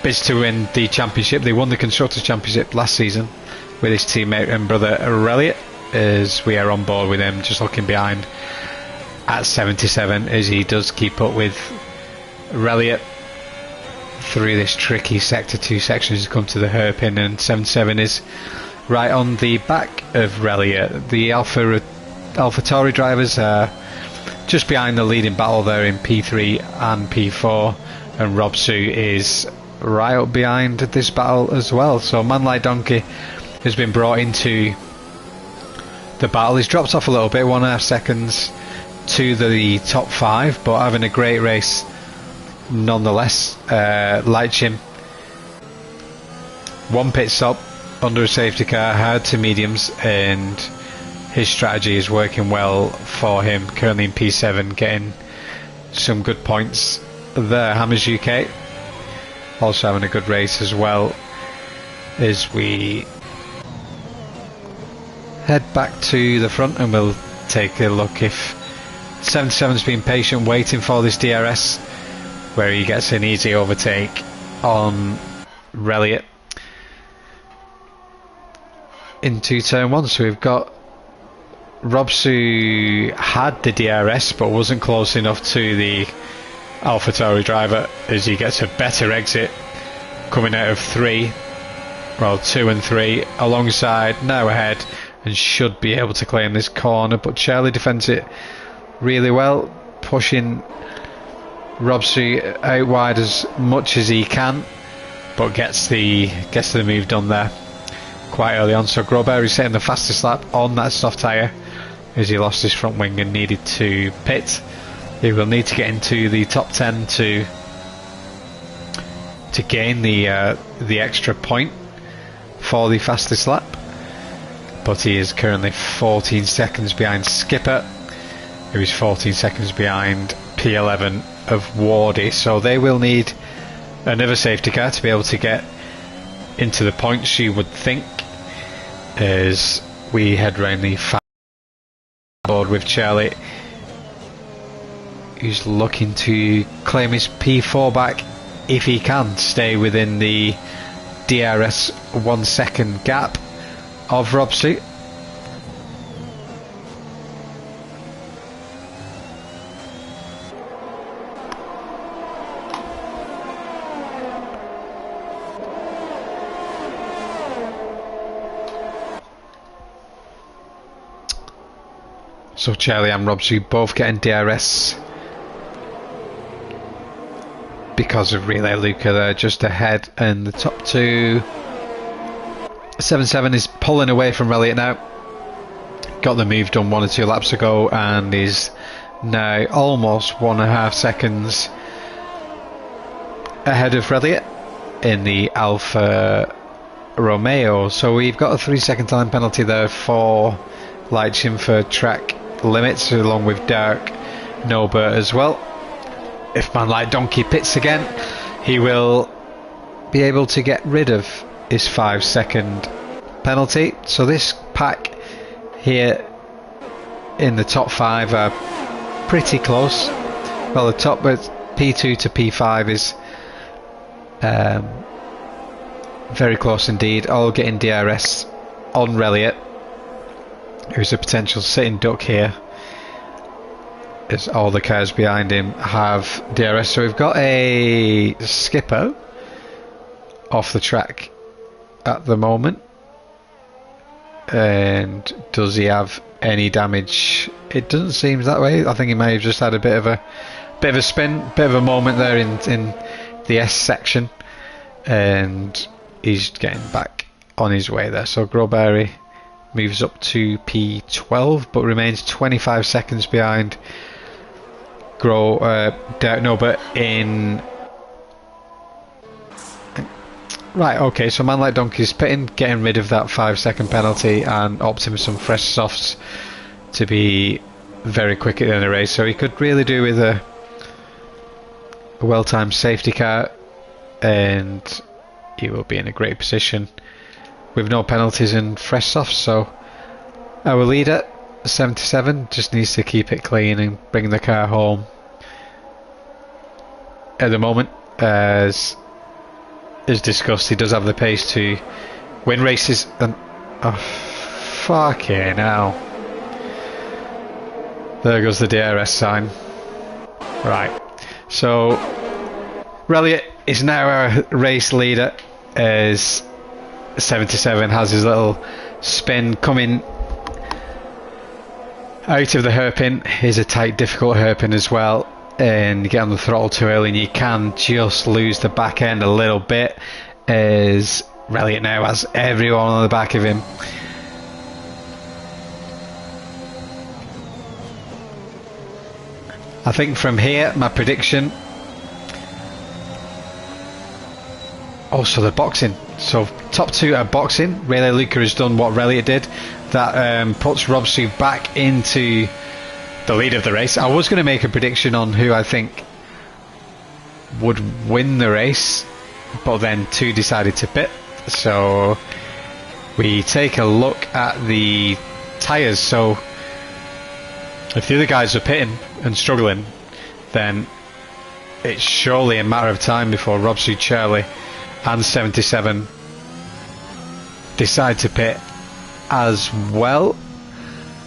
Speaker 1: bids to win the championship. They won the Constructors' Championship last season with his teammate and brother Reliant. as we are on board with him, just looking behind at 77 as he does keep up with Reliot through this tricky sector 2 section. He's come to the hairpin, and 77 is right on the back of Reliot. The AlphaTauri drivers are just behind the leading battle there in P3 and P4, and Robsu is right up behind this battle as well. So Man Like Donkey has been brought into the battle. He's dropped off a little bit, 1.5 seconds to the top 5, but having a great race nonetheless. Leitchim, one pit stop under a safety car, hard to mediums, and his strategy is working well for him. Currently in P7, getting some good points there. Hammers UK also having a good race as well, as we head back to the front, and we'll take a look if 77's been patient waiting for this DRS, where he gets an easy overtake on Reliot into turn 1. So we've got Robsu had the DRS but wasn't close enough to the AlphaTauri driver, as he gets a better exit coming out of 2 and 3 alongside, now ahead, and should be able to claim this corner, but Charlie defends it really well, pushing Robsu out wide as much as he can, but gets the move done there quite early on. So Grosbear is setting the fastest lap on that soft tyre as he lost his front wing and needed to pit. He will need to get into the top 10 to gain the extra point for the fastest lap, but he is currently 14 seconds behind Skipper, who is 14 seconds behind P11 of Wardy. So they will need another safety car to be able to get into the points, you would think, as we head round the board with Charlie, who's looking to claim his P4 back if he can stay within the DRS 1 second gap of Robsu. So Charlie and Robsu both getting DRS because of Relay Luca there just ahead, and the top 2. 77 is pulling away from Reliot now. Got the move done 1 or 2 laps ago and is now almost 1.5 seconds ahead of Reliot in the Alfa Romeo. So we've got a 3-second time penalty there for Leitchim for track limits, along with Dark Nobert as well. If Man Like Donkey pits again, he will be able to get rid of his 5-second penalty. So this pack here in the top 5 are pretty close. Well, the top P2 to P5 is very close indeed, all getting DRS on Reliot, who's a potential sitting duck here, as all the cars behind him have DRS. So we've got a Skipper off the track at the moment, and does he have any damage? It doesn't seem that way. I think he may have just had a bit of a spin, bit of a moment there in the S section, and he's getting back on his way there. So Grosbear moves up to P12 but remains 25 seconds behind but in right. Okay, so Man Like Donkey's pitting, getting rid of that 5-second penalty and opting for some fresh softs to be very quick at the end of the race. So he could really do with a well-timed safety car, and he will be in a great position with no penalties and fresh softs. So our leader, 77, just needs to keep it clean and bring the car home. At the moment, as discussed, he does have the pace to win races, and Fucking hell. There goes the DRS sign. Right. So, Elliott is now our race leader as 77 has his little spin coming out of the hairpin. Is a tight, difficult hairpin as well, and you get on the throttle too early and you can just lose the back end a little bit, as Elliott now has everyone on the back of him. I think from here, my prediction. Also, the boxing. So, top two are boxing. Ray Luca has done what Elliott did. That puts Rob Sue back into the lead of the race. I was going to make a prediction on who I think would win the race, but then two decided to pit. So, we take a look at the tyres. So, if the other guys are pitting and struggling, then it's surely a matter of time before Rob Sue, Charlie and 77 decide to pit, as well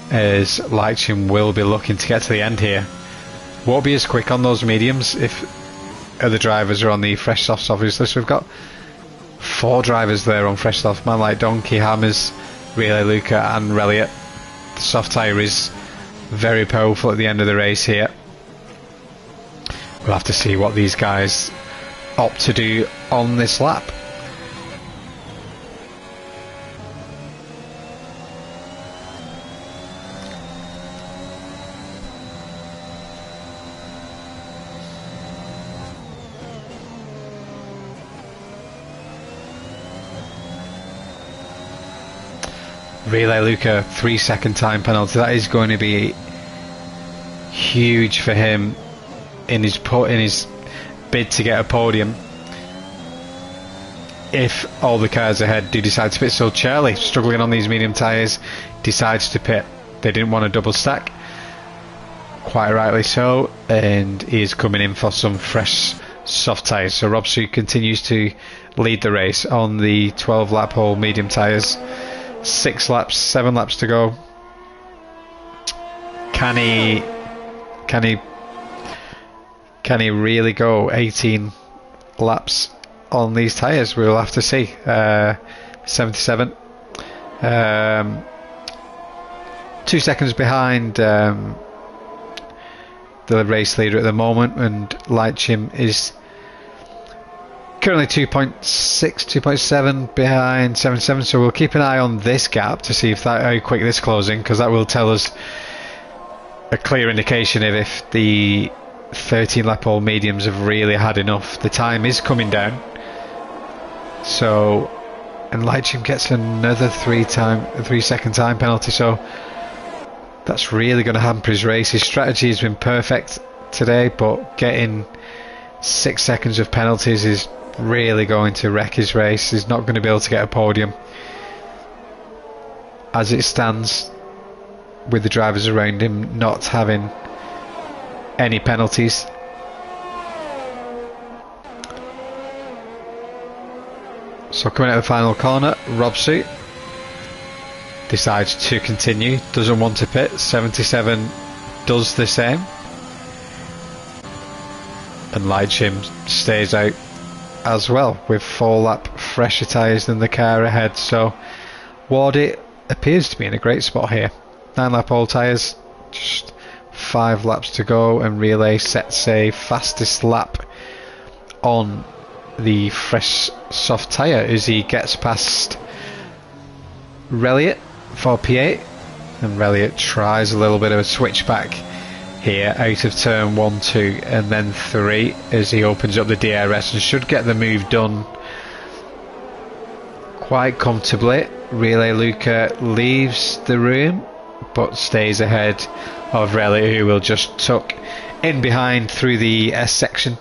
Speaker 1: as Leitcham will be looking to get to the end here. Won't be as quick on those mediums if other drivers are on the fresh softs, obviously. So we've got 4 drivers there on fresh soft, man like Donkey, Hammers, Relay Luca and Elliott. The soft tyre is very powerful at the end of the race here. We'll have to see what these guys opt to do on this lap. Relay Luca, 3-second time penalty. That is going to be huge for him in his bid to get a podium if all the cars ahead do decide to pit. So Charlie, struggling on these medium tyres, decides to pit. They didn't want a double stack, quite rightly so, and he is coming in for some fresh soft tyres. So Rob Sue continues to lead the race on the 12 lap hole medium tyres. 7 laps to go. Can he really go 18 laps on these tyres? We'll have to see. 77, 2 seconds behind the race leader at the moment, and Leitcham is currently 2.6, 2.7 behind 77. So we'll keep an eye on this gap to see if how quick this closing, because that will tell us a clear indication of if the 13 lap hole mediums have really had enough. The time is coming down. So, and Leitcham gets another 3-second time penalty. So that's really going to hamper his race. His strategy has been perfect today, but getting 6 seconds of penalties is really going to wreck his race. He's not going to be able to get a podium as it stands, with the drivers around him not having any penalties. So coming out of the final corner, Rob Sue decides to continue, doesn't want to pit. 77 does the same, and Leitcham stays out as well with 4 lap fresher tyres than the car ahead. So Wardy appears to be in a great spot here. 9 lap hole tyres, just 5 laps to go, and Relay sets a fastest lap on the fresh soft tyre as he gets past Elliott for P8, and Elliott tries a little bit of a switchback here out of turn 1, 2 and then 3 as he opens up the DRS and should get the move done quite comfortably. Relay Luca leaves the room but stays ahead of Elliott, who will just tuck in behind through the S section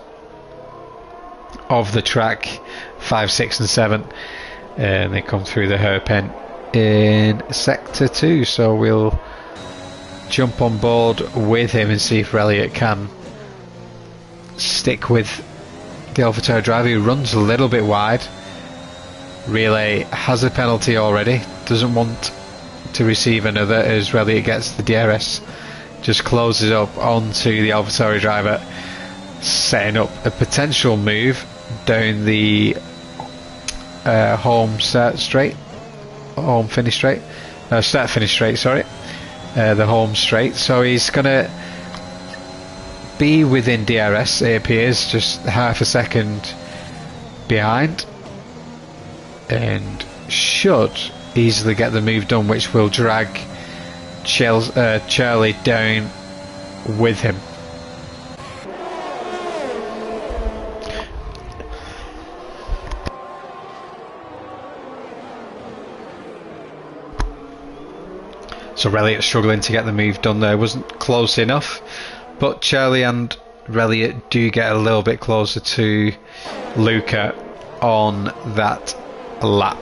Speaker 1: of the track, 5, 6 and 7, and they come through the hairpin in sector 2. So we'll jump on board with him and see if Elliott can stick with the AlphaTauri driver, who runs a little bit wide. Relay has a penalty already, doesn't want to receive another as Reliant gets the DRS, just closes up onto the AlphaTauri driver, setting up a potential move down the start finish straight, sorry, the home straight. So he's gonna be within DRS, it appears, just half a second behind, and should easily get the move done, which will drag Charlie down with him. So Reliant struggling to get the move done there, wasn't close enough, but Charlie and Reliant do get a little bit closer to Luca on that lap.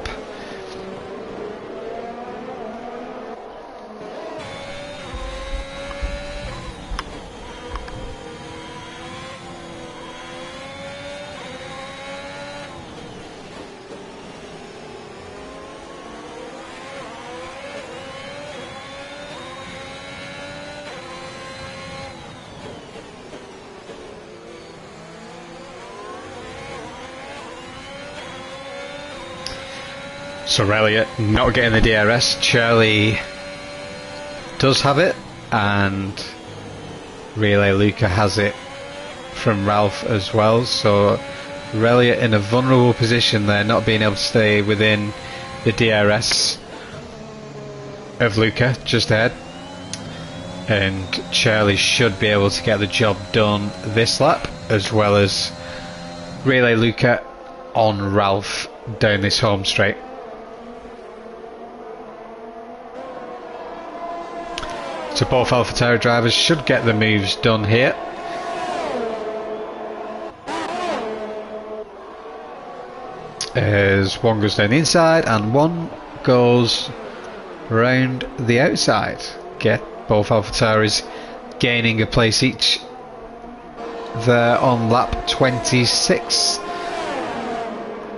Speaker 1: So Reliant not getting the DRS, Charlie does have it, and Relay Luca has it from Ralph as well. So Reliant in a vulnerable position there, not being able to stay within the DRS of Luca just ahead, and Charlie should be able to get the job done this lap, as well as Relay Luca on Ralph down this home straight. So both AlphaTauri drivers should get the moves done here. As one goes down the inside and one goes round the outside. Get both AlphaTauris gaining a place each there on lap 26.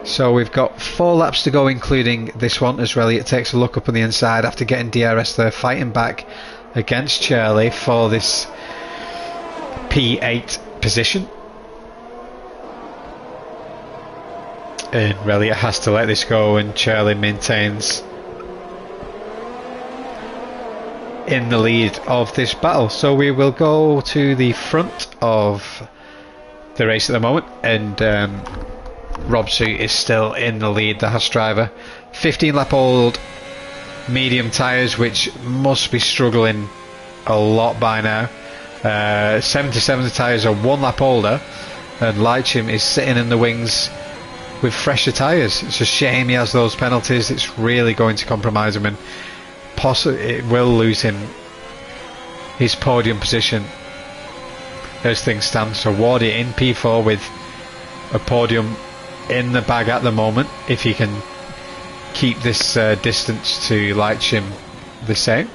Speaker 1: So we've got 4 laps to go, including this one, as Reliant takes a look up on the inside after getting DRS there, fighting back against Charlie for this P8 position. And Reliant has to let this go, and Charlie maintains in the lead of this battle. So we will go to the front of the race at the moment, and Robsu is still in the lead, the Haas driver. 15 lap old medium tyres, which must be struggling a lot by now. 77 tyres are 1 lap older, and Leitchim is sitting in the wings with fresher tyres. It's a shame he has those penalties. It's really going to compromise him, and possibly it will lose him his podium position as things stand. So Wardy in P4 with a podium in the bag at the moment, if he can keep this distance to Leitchim the same.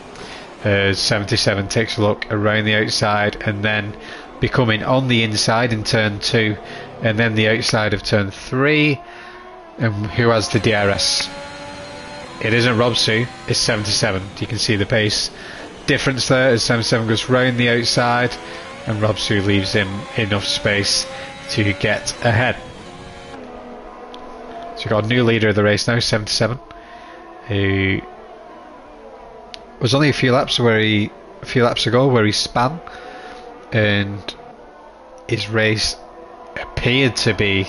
Speaker 1: 77 takes a look around the outside, and then becoming on the inside in turn 2, and then the outside of turn 3. And who has the DRS? It isn't Robsu, it's 77. You can see the pace difference there as 77 goes round the outside, and Robsu leaves him enough space to get ahead. So we've got a new leader of the race now, 77, who was only a few laps ago where he span, and his race appeared to be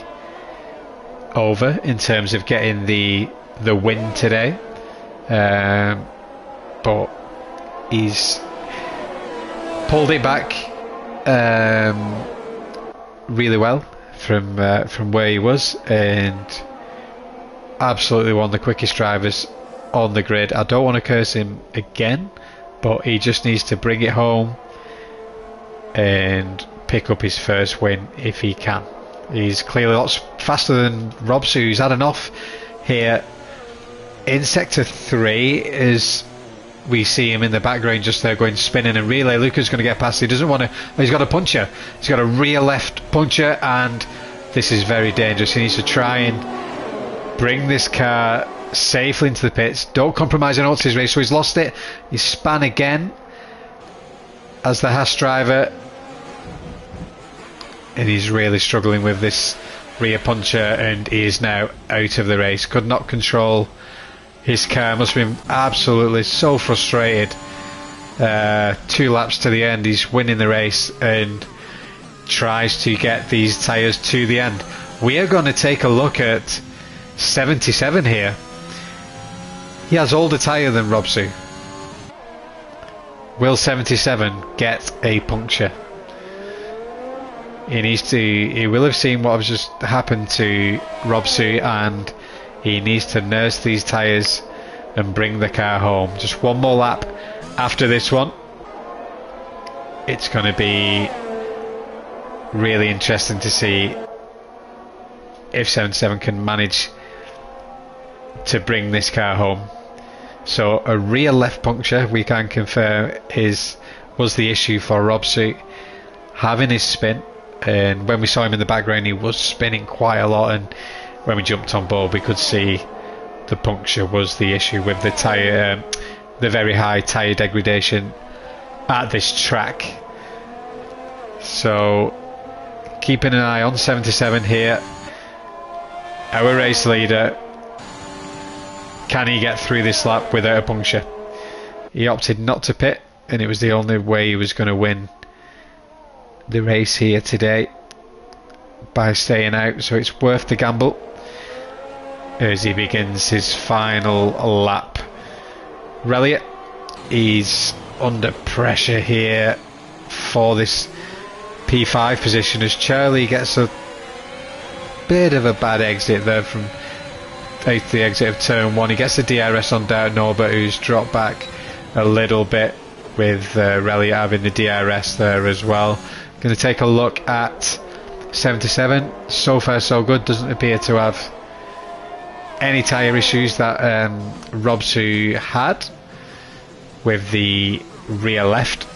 Speaker 1: over in terms of getting the win today, but he's pulled it back really well from where he was, and absolutely one of the quickest drivers on the grid. I don't want to curse him again, but he just needs to bring it home and pick up his first win if he can. He's clearly lots faster than Robsu, who's had an off here in sector 3, as we see him in the background just there going spinning, and Relay Luca's going to get past. He doesn't want to. He's got a puncher. He's got a rear left puncher, and this is very dangerous. He needs to try and bring this car safely into the pits. Don't compromise on Oates' race, so he's lost it. He's span again as the Haas driver, and he's really struggling with this rear puncher, and he is now out of the race. Could not control his car, must have been absolutely so frustrated. 2 laps to the end, he's winning the race and tries to get these tyres to the end. We are going to take a look at 77 here. He has older tyre than Robsu. Will 77 get a puncture? He will have seen what has just happened to Robsu, and he needs to nurse these tyres and bring the car home. Just one more lap after this one. It's going to be really interesting to see if 77 can manage to bring this car home. So a rear left puncture, we can confirm, was the issue for Robsu, having his spin. And when we saw him in the background, he was spinning quite a lot, and when we jumped on board we could see the puncture was the issue with the tyre, the very high tyre degradation at this track. So keeping an eye on 77 here, our race leader. Can he get through this lap without a puncture? He opted not to pit, and it was the only way he was going to win the race here today, by staying out, so it's worth the gamble as he begins his final lap. Reliant, he's under pressure here for this P5 position as Charlie gets a bit of a bad exit there from out the exit of turn 1. He gets the DRS on Darren Norbert, who's dropped back a little bit with Reliant having the DRS there as well. Going to take a look at 77. So far so good, doesn't appear to have any tyre issues that Robsu had with the rear left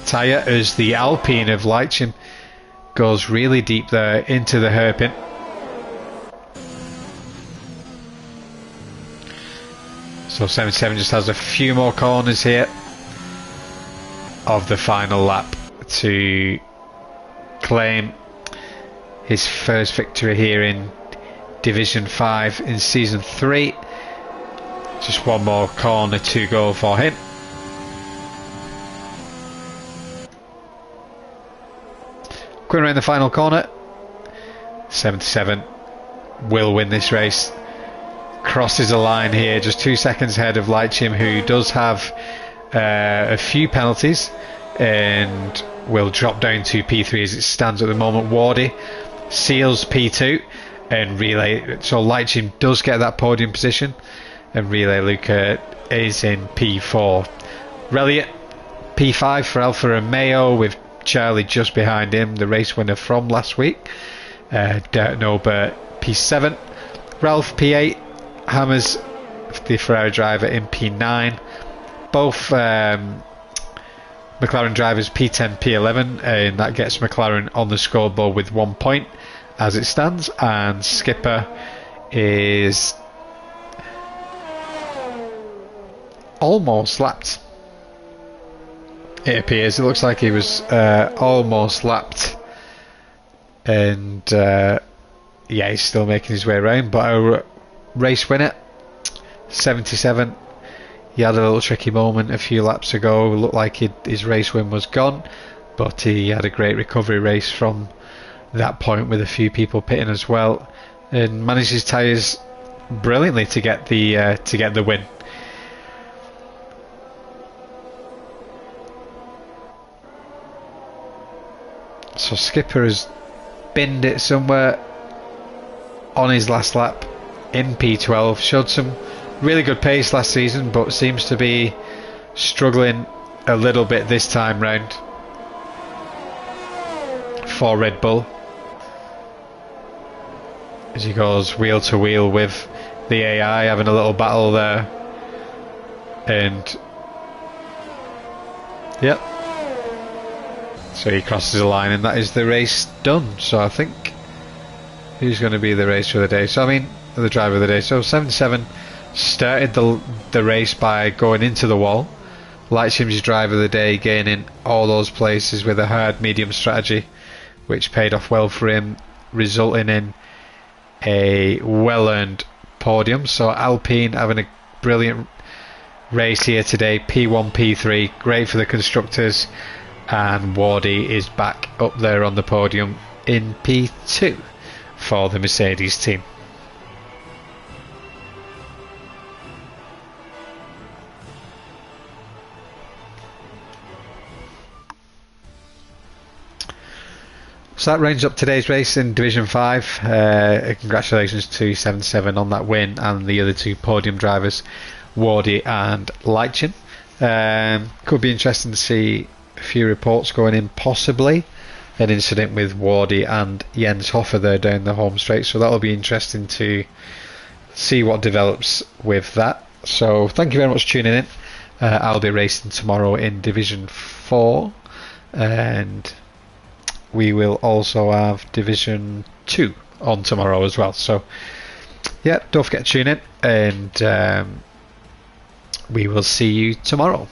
Speaker 1: tyre, as the Alpine of Leitcham goes really deep there into the hairpin. So 77 just has a few more corners here of the final lap to claim his first victory here in Division 5 in Season 3. Just one more corner to go for him. Going around the final corner, 77 will win this race. Crosses the line here, just 2 seconds ahead of Leitcham, who does have a few penalties and will drop down to P3 as it stands at the moment. Wardy seals P2 and Relay, so Leitcham does get that podium position, and Relay Luca is in P4. Reliant P5 for Alfa Romeo, with Charlie just behind him, the race winner from last week. Dirk Norbert P7, Ralph P8, Hammers the Ferrari driver in P9. Both McLaren drivers P10, P11, and that gets McLaren on the scoreboard with 1 point as it stands. And Skipper is almost lapped. It appears. It looks like he was almost lapped, and yeah, he's still making his way around. But our race winner, 77. He had a little tricky moment a few laps ago. It looked like his race win was gone, but he had a great recovery race from that point with a few people pitting as well, and managed his tyres brilliantly to get the win. So Skipper has binned it somewhere on his last lap in P12. Showed some really good pace last season, but seems to be struggling a little bit this time round for Red Bull, as he goes wheel to wheel with the AI, having a little battle there. And yep, so he crosses the line, and that is the race done. So I think who's going to be the racer of the day? So I mean, the driver of the day. So 77 started the race by going into the wall. Lightshim's driver of the day, gaining all those places with a hard medium strategy, which paid off well for him, resulting in a well-earned podium. So Alpine having a brilliant race here today, P1, P3, great for the constructors, and Wardy is back up there on the podium in P2 for the Mercedes team. So that rounds up today's race in Division 5. Congratulations to 77 on that win, and the other two podium drivers, Wardy and Leitchen. Could be interesting to see a few reports going in, possibly an incident with Wardy and Jens Hoffer there down the home straight, so that'll be interesting to see what develops with that. So thank you very much for tuning in. I'll be racing tomorrow in Division 4, and we will also have Division 2 on tomorrow as well. So yeah, don't forget to tune in, and we will see you tomorrow.